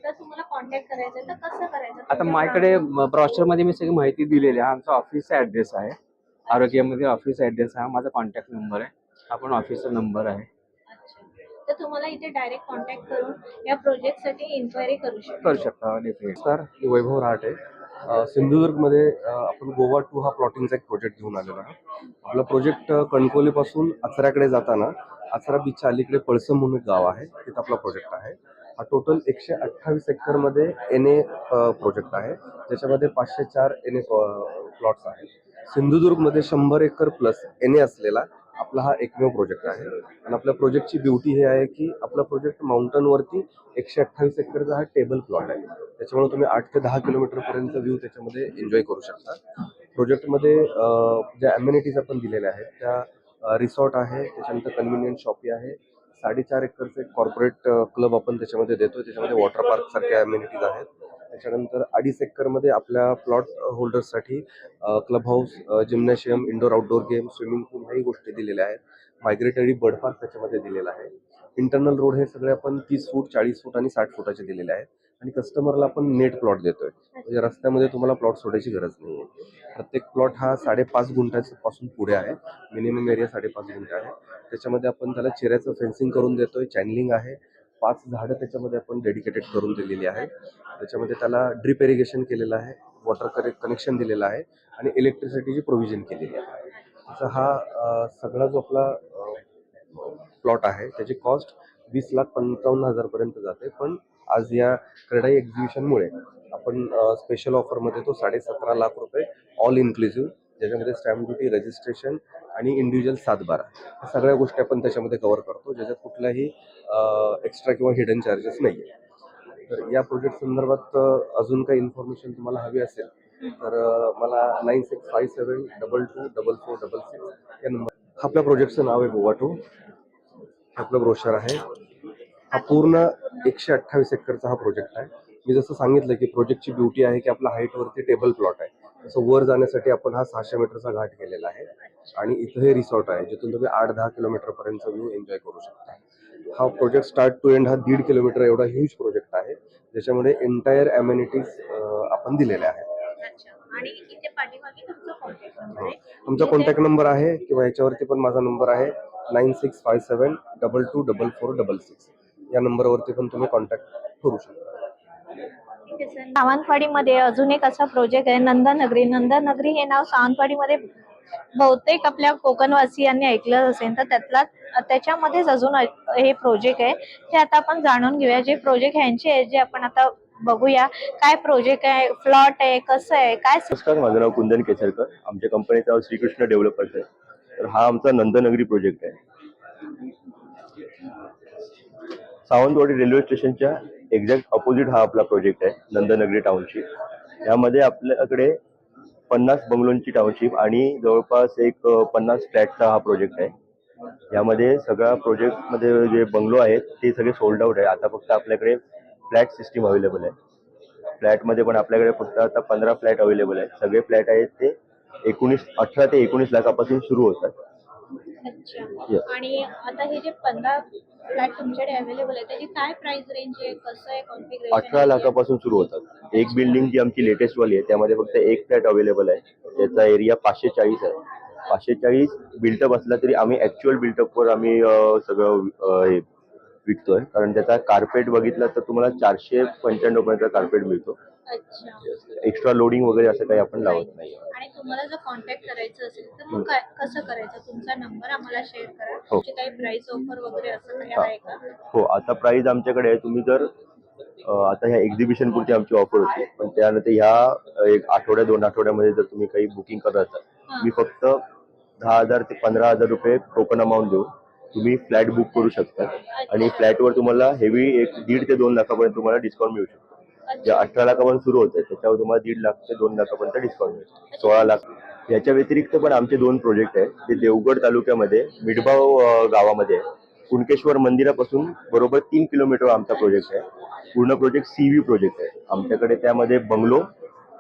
तर तुम्हाला कॉन्टॅक्ट करायचं तर कसं करायचं? आता माझ्याकडे ब्रॉशर मध्ये मी सगळी माहिती दिलेली आहे. आमचा ऑफिसचा ऍड्रेस आहे, आरोग्यामध्ये ऑफिस ऍड्रेस आहे, माझा कॉन्टॅक्ट नंबर आहे, आपण ऑफिसचा नंबर आहे. तर तुम्हाला इथे डायरेक्ट कॉन्टॅक्ट करून या प्रोजेक्ट साठी इन्क्वायरी करू शकता. सर, मी वैभव राहटे. सिंधुदुर्गमध्ये आपण गोवा 2 हा प्लॉटिंगचा एक प्रोजेक्ट घेऊन आलेलो आहे. आपला प्रोजेक्ट कणकोलीपासून आचऱ्याकडे जाताना आचरा बीचच्या अलीकडे पळसम म्हणून एक गाव आहे, तिथं आपला प्रोजेक्ट आहे. हा टोटल 128 एकरमध्ये NA प्रोजेक्ट आहे, ज्याच्यामध्ये 504 NA प्लॉट्स आहेत. सिंधुदुर्गमध्ये 100 एकर प्लस NA असलेला आपला हा एकमेव प्रोजेक्ट आहे आणि आपल्या प्रोजेक्टची ब्युटी हे आहे की आपला प्रोजेक्ट माउंटनवरती 128 एकरचा हा टेबल प्लॉट आहे. त्याच्यामुळे तुम्ही 8 ते 10 किलोमीटर पर्यंत व्ह्यू त्याच्यामध्ये एन्जॉय करू शकता. प्रोजेक्टमध्ये ज्या अम्युनिटीज आपण दिलेल्या आहेत त्या रिसॉर्ट आहे, त्याच्यानंतर कन्व्हिनियंट शॉपी आहे, 4.5 एकरचे कॉर्पोरेट क्लब आपण त्याच्यामध्ये देतोय. त्याच्यामध्ये वॉटर पार्क सारख्या अम्युनिटीज आहेत. त्याच्यानंतर 2.5 एकरमध्ये आपल्या प्लॉट होल्डर्ससाठी club house, gymnasium, indoor outdoor game, swimming pool ह्याही गोष्टी दिलेल्या आहेत. मायग्रेटरी बर्ड पार्क त्याच्यामध्ये दिलेला आहे. इंटरनल रोड हे सगळे आपण 30 फूट, 40 फूट आणि 60 फुटाचे दिलेले आहेत आणि कस्टमरला आपण नेट प्लॉट देतोय. म्हणजे रस्त्यामध्ये तुम्हाला प्लॉट सोडायची गरज नाही आहे. प्रत्येक प्लॉट हा 5.5 गुंठ्यापासून पुढे आहे. मिनिमम एरिया 5.5 गुंठे आहे. त्याच्यामध्ये आपण त्याला चिऱ्याचं फेन्सिंग करून देतोय, चॅनलिंग आहे, 5 झाडं त्याच्यामध्ये आपण डेडिकेटेड करून दिलेली आहेत. त्याच्यामध्ये त्याला ड्रिप इरिगेशन केलेलं आहे, वॉटर कनेक्शन दिलेलं आहे आणि इलेक्ट्रिसिटीची प्रोव्हिजन केलेली आहे. असा हा सगळा जो आपला प्लॉट आहे त्याची कॉस्ट 20,55,000 पर्यंत जाते. पण आज या क्रेडाई एक्झिबिशनमुळे आपण स्पेशल ऑफरमध्ये तो 17.5 लाख रुपये ऑल इन्क्लुसिव्ह, ज्याच्यामध्ये स्टॅम्प ड्युटी, रजिस्ट्रेशन आणि इंडिव्हिज्युअल 7/12 या सगळ्या गोष्टी आपण त्याच्यामध्ये कव्हर करतो, ज्याच्यात कुठलाही एक्स्ट्रा किंवा हिडन चार्जेस नाही आहे. तर या प्रोजेक्ट संदर्भात अजून काही इन्फॉर्मेशन तुम्हाला हवी असेल तर मला 9657224466 या नंबर. आपल्या प्रोजेक्टचं नाव आहे गोवा 2. आपलं ब्रोशर आहे. हा पूर्ण 128 एकरचा हा प्रोजेक्ट आहे. मी जसं सांगितलं की प्रोजेक्टची ब्युटी आहे की आपला हाईटवरती टेबल प्लॉट आहे. तसं वर जाण्यासाठी आपण हा 600 मीटरचा घाट केलेला आहे आणि इथं हे रिसॉर्ट आहे जिथून तुम्ही 8-10 किलोमीटर पर्यंत व्ह्यू एन्जॉय करू शकता. हा प्रोजेक्ट स्टार्ट टू एंड हा 1.5 किलोमीटर एवढा ह्यूज प्रोजेक्ट आहे, ज्याच्यामध्ये एंटायर अम्युनिटीज आपण दिलेल्या आहेत. आणि इथे पाठीमागे तुमचा कॉन्टॅक्ट नंबर आहे. तुमचा कॉन्टॅक्ट नंबर आहे किंवा याच्यावरती पण माझा नंबर आहे 9657224466. या नंबरवरती पण तुम्ही कॉन्टॅक्ट करू शकता. सावंतवाडीमध्ये अजून एक असा प्रोजेक्ट आहे नंदनगरी. नंदनगरी हे नाव सावंतवाडीमध्ये बहुतेक आपल्या कोकणवासियांनी ऐकलं असेल, तर त्याच्यामध्येच अजून हे प्रोजेक्ट आहे ते आता आपण जाणून घेऊया. जे प्रोजेक्ट ह्यांचे आहे जे आपण आता बघूया काय प्रोजेक्ट आहे, फ्लॉट आहे, कसं आहे, काय. नमस्कार, माझं नाव कुंदन केसरकर. आमच्या कंपनीचं नाव श्रीकृष्ण डेव्हलपर्स आहे. तर हा आमचा नंदनगरी प्रोजेक्ट आहे. सावंतवाडी रेल्वे स्टेशनच्या एक्झॅक्ट अपोजिट हा आपला प्रोजेक्ट आहे, नंदनगरी टाउनशिप. यामध्ये आपल्याकडे 50 बंगलोंची टाउनशिप आणि जवळपास एक 50 फ्लॅटचा हा प्रोजेक्ट आहे. यामध्ये सगळ्या प्रोजेक्टमध्ये जे बंगलो आहेत ते सगळे सोल्ड आउट आहे. आता फक्त आपल्याकडे फ्लॅट सिस्टीम अवेलेबल आहे. फ्लॅटमध्ये पण आपल्याकडे फक्त आता 15 फ्लॅट अवेलेबल आहेत. सगळे फ्लॅट आहेत ते 18 ते 19 लाखापासून सुरू होतात. आणि आता हे जे 15 फ्लॅट तुमच्याकडे अवेलेबल आहे त्याची काय प्राइस रेंज आहे, कसं आहे कॉन्फिगरेशन? 18 लाखापासून सुरू होतात. एक बिल्डिंग जी आमची लेटेस्ट वाली आहे त्यामध्ये फक्त एक फ्लॅट अवेलेबल आहे. त्याचा एरिया 540 आहे. 540 बिल्टअप असला तरी आम्ही ऍक्च्युअल बिल्टअपवर आम्ही सगळं हे विकतोय, कारण त्याचा कार्पेट बघितलं तर तुम्हाला 495 पर्यंत कार्पेट मिळतो. एक्स्ट्रा लोडिंग वगैरे असं काही आपण लावत नाही. आणि तुम्हाला जर कॉन्टॅक्ट करायचं असेल तर मग काय कसं करायचं? तुमचा नंबर आम्हाला शेअर करा. हो. तुमची काही प्राइस ऑफर वगैरे असं काही आहे का? हो, आता प्राइस आमच्याकडे आहे. तुम्ही जर आता ह्या एक्झिबिशन पुरती आमची ऑफर होती, पण त्यानंतर ह्या 1 आठवड्या 2 आठवड्यामध्ये जर तुम्ही काही बुकिंग करत असाल, मी फक्त 10,000 ते 15,000 रुपये टोकन अमाऊंट देऊन तुम्ही फ्लॅट बुक करू शकता आणि फ्लॅटवर तुम्हाला हेवी 1.5 ते 2 लाखापर्यंत तुम्हाला डिस्काउंट मिळू शकतो. जे 18 लाखापर्यंत सुरू होत आहे त्याच्यावर तुम्हाला 1.5 लाख ते 2 लाखापर्यंत डिस्काउंट मिळतो. 16 लाख. याच्या व्यतिरिक्त पण आमचे 2 प्रोजेक्ट आहेत. ते देवगड तालुक्यामध्ये मिडबाव गावामध्ये आहे. कुणकेश्वर मंदिरापासून बरोबर 3 किलोमीटर आमचा प्रोजेक्ट आहे. पूर्ण प्रोजेक्ट सी व्ह्यू प्रोजेक्ट आहे आमच्याकडे. त्यामध्ये बंगलो,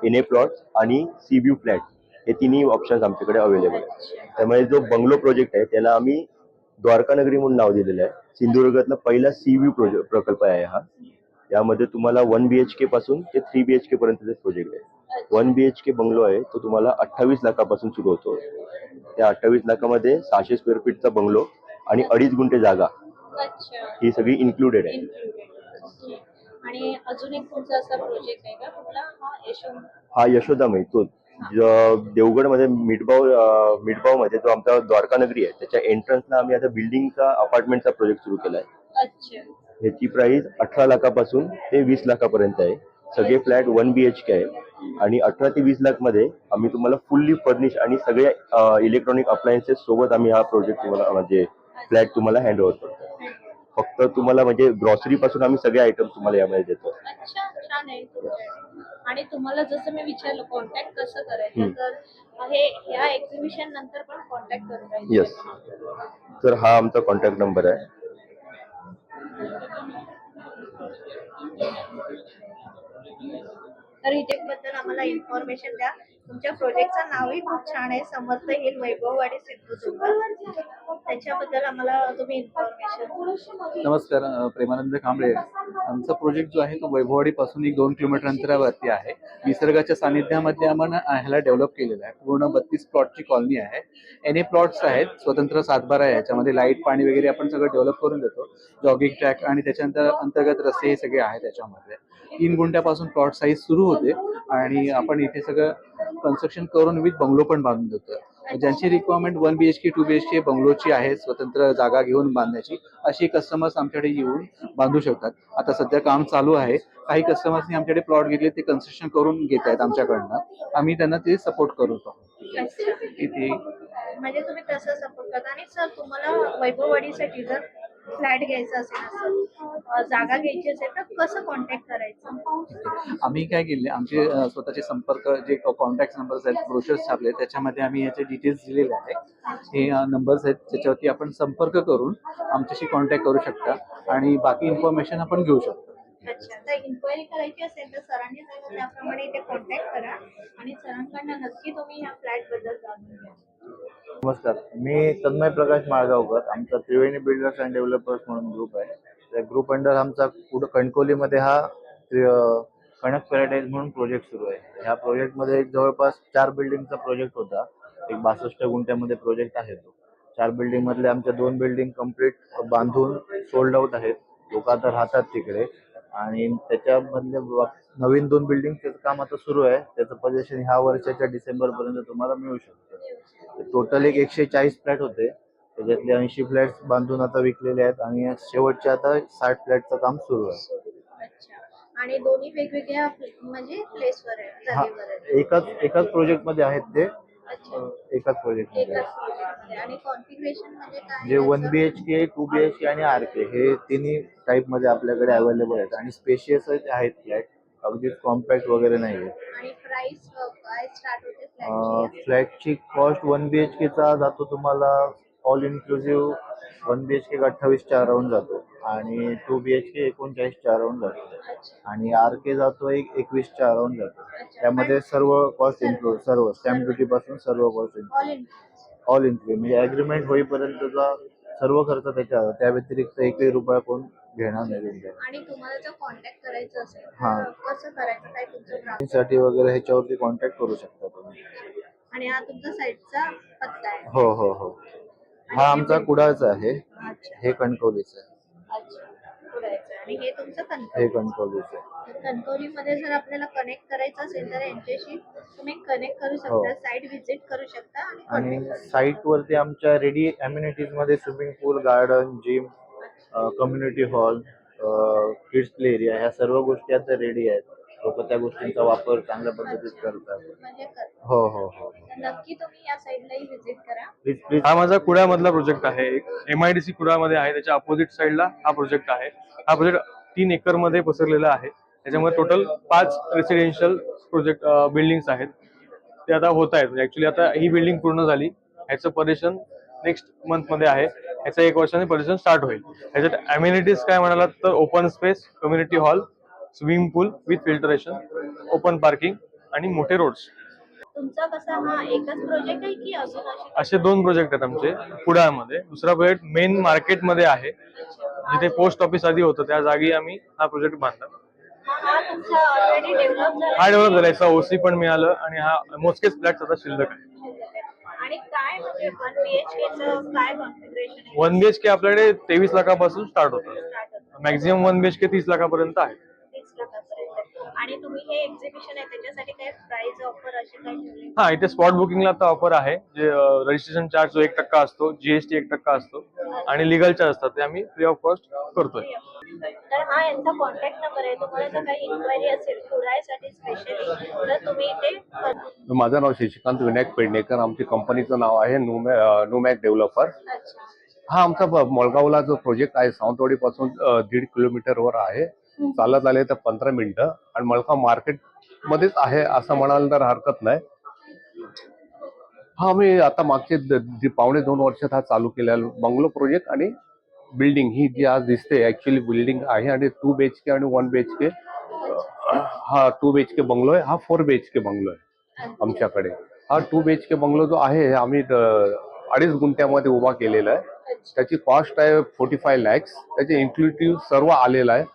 एनए प्लॉट आणि सी व्ह्यू फ्लॅट हे तिन्ही ऑप्शन्स आमच्याकडे अवेलेबल आहेत. त्यामुळे जो बंगलो प्रोजेक्ट आहे त्याला आम्ही द्वारका नगरी म्हणून नाव दिलेलं आहे. सिंधुदुर्गातला पहिला सी व्ह्यू प्रकल्प आहे हा. यामध्ये तुम्हाला 1 BHK पासून ते 3 BHK पर्यंतचे प्रोजेक्ट आहे. 1 BHK बंगलो आहे तो तुम्हाला 28 लाखापासून सुरू होतो. त्या 28 लाखामध्ये 600 स्क्वेअर फीटचा बंगलो आणि 2.5 गुंठे जागा ही सगळी इन्क्लुडेड आहे. आणि अजून एक तुमचा असा प्रोजेक्ट आहे का कुठला? हा यशोदामय तो देवगडमध्ये मिडबाव मध्ये जो आमचा द्वारका नगरी आहे त्याच्या एंट्रन्सला आम्ही आता बिल्डिंगचा अपार्टमेंटचा प्रोजेक्ट सुरू केला आहे. ह्याची प्राइस 18 लाखापासून ते 20 लाखापर्यंत आहे. सगळे फ्लॅट 1 BHK आहे आणि 18 ते 20 लाख मध्ये आम्ही तुम्हाला फुल्ली फर्निश आणि सगळे इलेक्ट्रॉनिक अप्लायन्सेस सोबत आम्ही हा प्रोजेक्ट तुम्हाला म्हणजे फ्लॅट तुम्हाला हँड ओव्हर करतो. फक्त तुम्हाला म्हणजे ग्रॉसरी पासून आम्ही सगळे आयटम तुम्हाला यामध्ये देतो. अच्छा, छान आहे तुमच्याकडे. आणि तुम्हाला जसं मी विचारलं कॉन्टॅक्ट कसं करायचं, तर हे ह्या एक्झिबिशन नंतर पण कॉन्टॅक्ट करता येईल. येस. तर हा आमचा कॉन्टॅक्ट नंबर आहे. तर इथे बद्दल आम्हाला इन्फॉर्मेशन द्या. तुमच्या प्रोजेक्टचं नावही खूप छान आहे, समर्थ हिल वैभववाडी सिंधुदुर्ग. त्याच्याबद्दल आम्हाला तुम्ही इन्फॉर्मेशन. नमस्कार, प्रेमानंद कांबळे. आमचा प्रोजेक्ट जो आहे तो वैभववाडीपासून 1-2 किलोमीटर अंतरावरती आहे. निसर्गाच्या सानिध्यामध्ये आपण ह्याला डेव्हलप केलेलं आहे. पूर्ण 32 प्लॉटची कॉलनी आहे. NA प्लॉट्स आहेत, स्वतंत्र सातबारा आहे. याच्यामध्ये लाईट पाणी वगैरे आपण सगळं डेव्हलप करून देतो. जॉगिंग ट्रॅक आणि त्याच्यानंतर अंतर्गत रस्ते हे सगळे आहेत त्याच्यामध्ये. 3 गुंठ्यापासून प्लॉट साईज सुरू होते आणि आपण इथे सगळं कन्स्ट्रक्शन करून विथ बंगलो पण बांधून देतो. ज्यांची रिक्वायरमेंट 1 BHK 2 BHK बंगलोची आहे, स्वतंत्र जागा घेऊन बांधण्याची, अशी कस्टमर्स आमच्याकडे येऊन बांधू शकतात. आता सध्या काम चालू आहे. काही कस्टमर्सनी आमच्याकडे प्लॉट घेतले, ते कन्स्ट्रक्शन करून घेत आहेत आमच्याकडनं. आम्ही त्यांना ते सपोर्ट करतो इथे. म्हणजे तुम्ही तसं सपोर्ट करता. आणि सर, तुम्हाला वैभववाडीसाठी जर फ्लॅट घ्यायचा असेल, असं जागा घ्यायची असेल, तर कसं कॉन्टॅक्ट करायचं? आम्ही काय केले, आमचे स्वतःचे संपर्क जे कॉन्टॅक्ट नंबर्स आहेत, ब्रोशर्स छापले, त्याच्यामध्ये आम्ही याचे डिटेल्स दिलेले आहे. हे नंबर्स आहेत, त्याच्यावरती आपण संपर्क करून आमच्याशी कॉन्टॅक्ट करू शकता आणि बाकी इन्फॉर्मेशन आपण घेऊ शकतो. अच्छा, तर इन्क्वायरी करायची असेल तर सरांनी सांगितलं त्याप्रमाणे इथे कॉन्टॅक्ट करा आणि सरांकडनं नक्की तुम्ही या फ्लॅट बद्दल जाणून घ्या. नमस्कार, मी तन्मय प्रकाश माळगावकर. आमचा त्रिवेणी बिल्डर्स अँड डेव्हलपर्स म्हणून ग्रुप आहे. त्या ग्रुप अंडर आमचा कणकोलीमध्ये हा कणक पॅराडाईज म्हणून प्रोजेक्ट सुरू आहे. ह्या प्रोजेक्टमध्ये जवळपास 4 बिल्डिंगचा प्रोजेक्ट होता. एक 62 गुंठ्यामध्ये प्रोजेक्ट आहे तो. 4 बिल्डिंग मधले आमच्या 2 बिल्डिंग कम्प्लीट बांधून सोल्ड आउट आहेत. लोक आता राहतात तिकडे आणि त्याच्यामधले नवीन 2 बिल्डिंग त्याचं काम आता सुरू आहे. त्याचं पोझिशन ह्या वर्षाच्या डिसेंबर पर्यंत तुम्हाला मिळू शकतं. टोटल 140 फ्लॅट होते, त्याच्यातले 80 फ्लॅट्स बांधून आता विकलेले आहेत आणि शेवटचे आता 60 फ्लॅटचं काम सुरू आहे. अच्छा, आणि दोन्ही वेगवेगळ्या म्हणजे प्लेसवर आहे, जागेवर आहे? एकाच प्रोजेक्ट मध्ये आहेत ते. एकाच प्रोजेक्ट मध्ये आणि कॉन्फिगरेशन म्हणजे काय? जे 1 BHK 2 BHK आणि RK हे तिन्ही टाईप मध्ये आपल्याकडे अवेलेबल आहेत आणि स्पेशियस आहेत फ्लॅट, अगदी कॉम्पॅक्ट वगैरे नाही आहे. आणि प्राइस काय स्टार्ट होते फ्लॅटची? फ्लॅटची कॉस्ट 1 BHK चा जातो तुम्हाला ऑल इन्क्लुसिव्ह 1 BHK 28च्या अराउंड जातो आणि 2 BHK 39च्या अराउंड जातो आणि RK जातो 21च्या अराउंड जातो. त्यामध्ये सर्व कॉस्ट इन्क्लूड, सर्व स्टॅम्प ड्युटी पासून सर्व कॉस्ट इन्क्लूड, ऑल इन्क्लूड म्हणजे ॲग्रीमेंट होईपर्यंतचा सर्व खर्च त्याच्या. त्या व्यतिरिक्त 1 रुपया कोण घेणार नाही. आणि तुम्हाला जर कॉन्टॅक्ट करायचं असेल हां. तर कसं करायचं, काय तुमचं साठी वगैरे ह्याच्यावरती कॉन्टॅक्ट करू शकता तुम्ही. आणि हा तुमचा साईटचा पत्ता आहे? हो हो हो. हा आमचा कुडाळचा आहे, हे कणकवलीचं आहे. अच्छा, पुढायचं. आणि हे तुमचं हे कणकवली? कणकवलीचं आहे. कणकवलीमध्ये जर आपल्याला कनेक्ट करायचं असेल तर यांच्याशी तुम्ही कनेक्ट करू हो. शकता, साईट व्हिजिट करू शकता आणि आणि contact करू शकता. साईट वरती आमच्या रेडी अम्युनिटीज मध्ये swimming pool, garden, gym, community hall, kids play area, ह्या सर्व गोष्टी आता रेडी आहेत. लोक त्या गोष्टींचा वापर चांगल्या पद्धतीत करतात. म्हणजे करता. हो हो हो. तर नक्की तुम्ही या साईडलाही व्हिजिट करा. Please please. हा माझा कुडामधला प्रोजेक्ट आहे. एक MIDC कुडामध्ये आहे, त्याच्या अपोजिट साईडला हा प्रोजेक्ट आहे. हा प्रोजेक्ट 3 एकर मध्ये पसरलेला आहे. त्याच्यामध्ये टोटल 5 रेसिडेन्शियल प्रोजेक्ट बिल्डिंग्स आहेत. ते आता होत आहेत. ऍक्च्युली आता ही बिल्डिंग पूर्ण झाली, ह्याचं परेशन नेक्स्ट मंथ मध्ये आहे. ह्याचं 1 वर्षाने परेशन स्टार्ट होईल. ह्याच्यात अम्युनिटीज काय म्हणालात तर open space, community hall, swimming pool with filtration, open parking आणि मोठे रोड्स. तुमचा कसा हा एकच प्रोजेक्ट आहे की अजून असे 2 प्रोजेक्ट आहेत आमचे कुडाळमध्ये. दुसरा प्रोजेक्ट मेन मार्केटमध्ये आहे, जिथे पोस्ट ऑफिस आधी होतं त्या जागी आम्ही हा प्रोजेक्ट बांधला. हा तुमचा ऑलरेडी डेव्हलप झाला? हा डेव्हलप झाला, याचा OC पण मिळालं आणि हा मोजकेच फ्लॅट आता शिल्लक आहे. आणि काय म्हणजे 1 BHK चं काय कॉन्फिगरेशन आहे? 1 BHK आपल्याकडे 23 लाखापासून स्टार्ट होतं. मॅक्झिमम 1 BHK 30 लाखापर्यंत आहे. 30 लाखापर्यंत. आणि तुम्ही हे एक्झिबिशन आहे त्याच्यासाठी काही प्राइस ऑफर असे काही ठेवले? हा, इथे स्पॉट बुकिंगला तर ऑफर आहे. जे रजिस्ट्रेशन चार्ज जो 1% असतो, जीएसटी 1% असतो आणि लिगल चार्ज असतात ते आम्ही फ्री ऑफ कॉस्ट करतोय. तर हा यांचा कॉन्टॅक्ट नंबर आहे. तुम्हाला जर काही इन्क्वायरी असेल कुडाळसाठी स्पेशली तर तुम्ही इथे माझं नाव शशिकांत विनायक पेडणेकर. आमची कंपनीचं नाव आहे नुमॅक डेव्हलपर. हा आमचा मळगावला जो प्रोजेक्ट आहे सावंतवाडी पासून 1.5 किलोमीटरवर आहे. चालत आले तर 15 मिनिटं आणि मळगाव मार्केट मध्येच आहे असं म्हणाल तर हरकत नाही. हा आम्ही आता मागचे पावणे 2 वर्षात हा चालू केलेला बंगलो प्रोजेक्ट आणि बिल्डिंग ही जी आज दिसते ऍक्च्युअली बिल्डिंग आहे आणि 2 BHK आणि 1 BHK. हा 2 BHK बंगलो आहे. हा 4 BHK बंगलो आहे आमच्याकडे. हा 2 BHK बंगलो जो आहे आम्ही 2.5 गुंठ्यामध्ये उभा केलेला आहे. त्याची कॉस्ट आहे 45 lakhs. त्याचे इन्क्लुसिव्ह सर्व आलेलं आहे.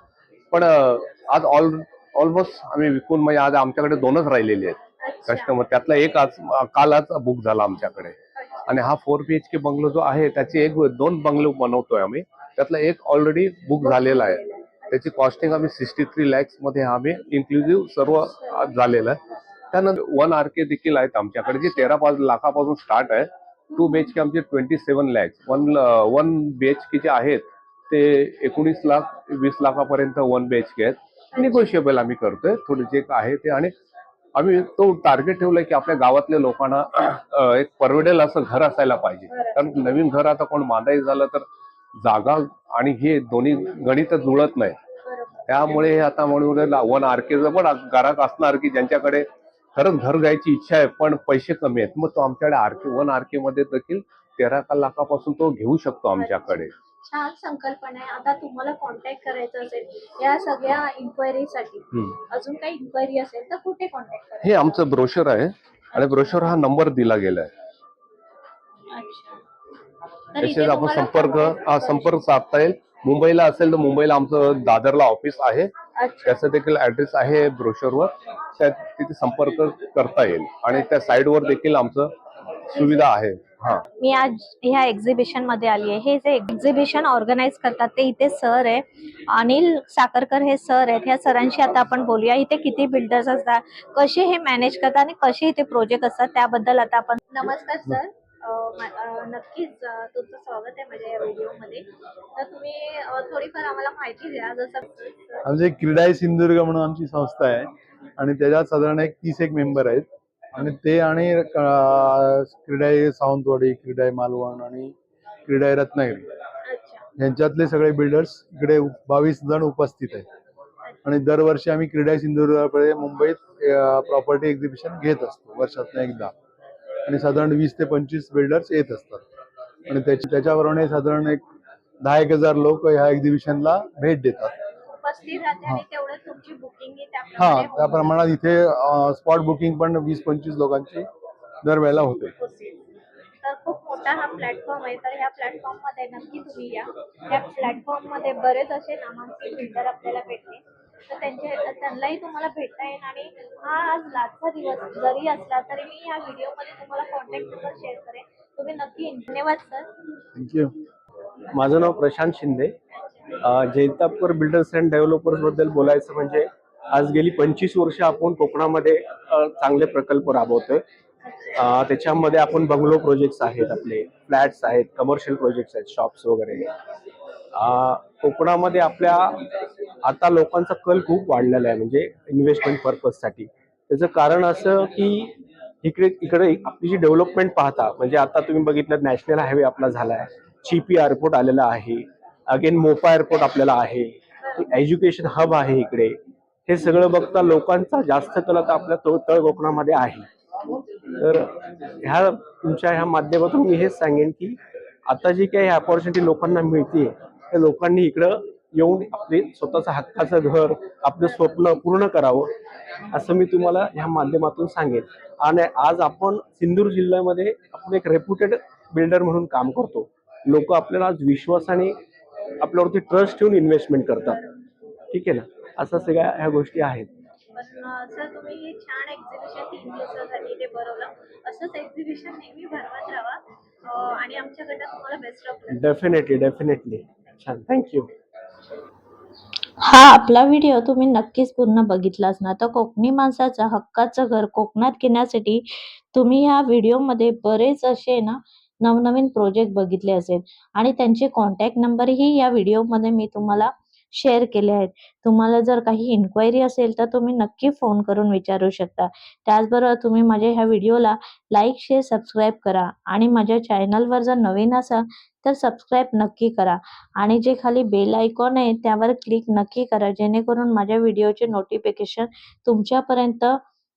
पण आज ऑलमोस्ट आम्ही विकून म्हणजे आज आमच्याकडे 2च राहिलेले आहेत कस्टमर. त्यातला एक आज कालच बुक झाला आमच्याकडे. आणि हा 4 BHK बंगलो जो आहे त्याचे 2 बंगलो बनवतोय आम्ही. त्यातला एक ऑलरेडी बुक झालेला आहे. त्याची कॉस्टिंग आम्ही 63 lakhs मध्ये आम्ही इन्क्लुसिव्ह सर्व झालेलं आहे. त्यानंतर 1 RK देखील आहेत आमच्याकडे जे 13 लाखापासून स्टार्ट आहे. 2 BHK आमचे 27 lakhs. 1 BHK जे आहेत ते 19 लाख 20 लाखापर्यंत 1 BHK आहेत. निगोशिएबल आम्ही करतोय थोडे जे आहे ते. आणि आम्ही तो टार्गेट ठेवलाय की आपल्या गावातल्या लोकांना एक परवडेल असं घर असायला पाहिजे. कारण नवीन घर आता कोण बांधायचं झालं तर जागा आणि हे दोन्ही गणित जुळत नाही. त्यामुळे आता म्हणून 1 RK पण घरात असणार की ज्यांच्याकडे खरंच घर घ्यायची इच्छा आहे पण पैसे कमी आहेत. मग तो आमच्याकडे 1 RK मध्ये देखील 13 लाखापासून तो घेऊ शकतो आमच्याकडे. छान संकल्पना आहे. आता तुम्हाला कॉन्टॅक्ट करायचं असेल या सगळ्या इन्क्वायरीसाठी अजून काही इन्क्वायरी असेल तर कुठे कॉन्टॅक्ट करायचं? हे आमचं ब्रोशर आहे आणि ब्रोशर हा नंबर दिला गेलाय. त्याच्यात आपण संपर्क साधता येईल. मुंबईला असेल तर मुंबईला आमचं दादरला ऑफिस आहे. त्याचा देखील ऍड्रेस आहे ब्रोशरवर. तिथे संपर्क करता येईल आणि त्या साईडवर देखील आमचं सुविधा आहे. मी आज ह्या एक्झिबिशन मध्ये आली आहे. हे जे एक्झिबिशन ऑर्गनाईज करतात ते इथे सर आहे अनिल साखरकर हे सर आहेत. ह्या सरांशी आता आपण बोलूया. इथे किती बिल्डर्स असतात, कसे हे मॅनेज करतात आणि कसे इथे प्रोजेक्ट असतात त्याबद्दल आता आपण. नमस्कार सर. नक्कीच तुमचं स्वागत आहे माझ्या या व्हिडिओमध्ये. तर तुम्ही थोडीफार आम्हाला माहिती द्या. जसं आमचे क्रीडाई सिंधुदुर्ग म्हणून आमची संस्था आहे आणि त्याच्यात साधारण 30 मेंबर आहेत. आणि ते आणि क्रीडाई सावंतवाडी, क्रीडाई मालवण आणि क्रीडाई रत्नागिरी यांच्यातले सगळे बिल्डर्स इकडे 22 जण उपस्थित आहेत. आणि दरवर्षी आम्ही क्रीडाई सिंधुदुर्गाकडे मुंबईत प्रॉपर्टी एक्झिबिशन घेत असतो वर्षातून एकदा. आणि साधारण 20 ते 25 बिल्डर्स येत असतात. आणि त्याच्याप्रमाणे साधारण 10-1 हजार लोक ह्या एक्झिबिशनला भेट देतात. हा, त्या प्रमाणात इथे स्पॉट बुकिंग पण 20-25 लोकांची दरवेळेला होते. तर खूप मोठा हा प्लॅटफॉर्म आहे. तर ह्या प्लॅटफॉर्म मध्ये नक्की तुम्ही या. या प्लॅटफॉर्म मध्ये बरेच असे नामांकित बिल्डर आपल्याला भेटले तर त्यांनाही तुम्हाला भेटता येईल. आणि हा आज लास्टचा दिवस जरी असला तरी मी या व्हिडिओ मध्ये तुम्हाला कॉन्टॅक्ट नंबर शेअर करेन. तुम्ही नक्की. धन्यवाद सर. थँक्यू. माझं नाव Prashant Shinde. Jaitapur builders and developers बद्दल बोलायचं म्हणजे आज गेली 25 वर्ष आपण कोकणामध्ये चांगले प्रकल्प राबवतोय. त्याच्यामध्ये आपण बंगलो प्रोजेक्ट्स आहेत, आपले फ्लॅट्स आहेत, कमर्शियल प्रोजेक्ट्स आहेत, शॉप्स वगैरे. कोकणामध्ये आपल्या आता लोकांचा कल खूप वाढलेला आहे म्हणजे इन्व्हेस्टमेंट पर्पजसाठी. त्याचं कारण असं की इकडे आपली जी डेव्हलपमेंट पाहता म्हणजे आता तुम्ही बघितलं नॅशनल हायवे आपला झाला आहे, चिपी एअरपोर्ट आलेला आहे, अगेन मोपा एअरपोर्ट आपल्याला आहे, एज्युकेशन हब आहे इकडे. हे सगळं बघता लोकांचा जास्त कल आता आपल्या तळ कोकणामध्ये आहे. तर ह्या माध्यमातून मी हेच सांगेन की आता जी काही अपॉर्च्युनिटी लोकांना मिळते त्या लोकांनी इकडं येऊन आपले स्वतःचं हक्काचं घर, आपलं स्वप्न पूर्ण करावं असं मी तुम्हाला ह्या माध्यमातून सांगेन. आणि आज आपण सिंधुदुर्ग जिल्ह्यामध्ये आपण एक रेप्युटेड बिल्डर म्हणून काम करतो. लोक आपल्याला आज विश्वासाने आपल्यावरती ट्रस्ट ठेवून इन्व्हेस्टमेंट करतात. ठीक आहे ना, असं सगळ्या ह्या गोष्टी आहेत. सर तुम्ही हे छान एक्झिबिशन 3 दिवसासाठी ते भरवलं. असंच एक्झिबिशन नेहमी भरवत राहा आणि आमच्याकडनं तुम्हाला बेस्ट ऑफ लक. डेफिनेटली छान. थँक्यू. हा आपला व्हिडिओ तुम्ही नक्कीच पूर्ण बघितलाच ना, तर कोकणी माणसाचं हक्काचं घर कोकणात घेण्यासाठी तुम्ही ह्या व्हिडिओमध्ये बरेच असे ना नवनवीन प्रोजेक्ट बघितले असेल आणि त्यांचे कॉन्टॅक्ट नंबरही या व्हिडिओमध्ये मी तुम्हाला शेअर केले आहेत. तुम्हाला जर काही इन्क्वायरी असेल तर तुम्ही नक्की फोन करून विचारू शकता. त्याचबरोबर तुम्ही माझ्या ह्या व्हिडिओला लाईक, शेअर, सबस्क्राईब करा आणि माझ्या चॅनलवर जर नवीन असाल तर सबस्क्राईब नक्की करा आणि जे खाली बेल आयकॉन आहे त्यावर क्लिक नक्की करा, जेणेकरून माझ्या व्हिडिओचे नोटिफिकेशन तुमच्यापर्यंत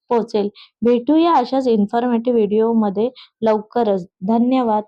पोहोचेल. भेटूया अशाच इन्फॉर्मेटिव्ह व्हिडिओमध्ये लवकरच. धन्यवाद.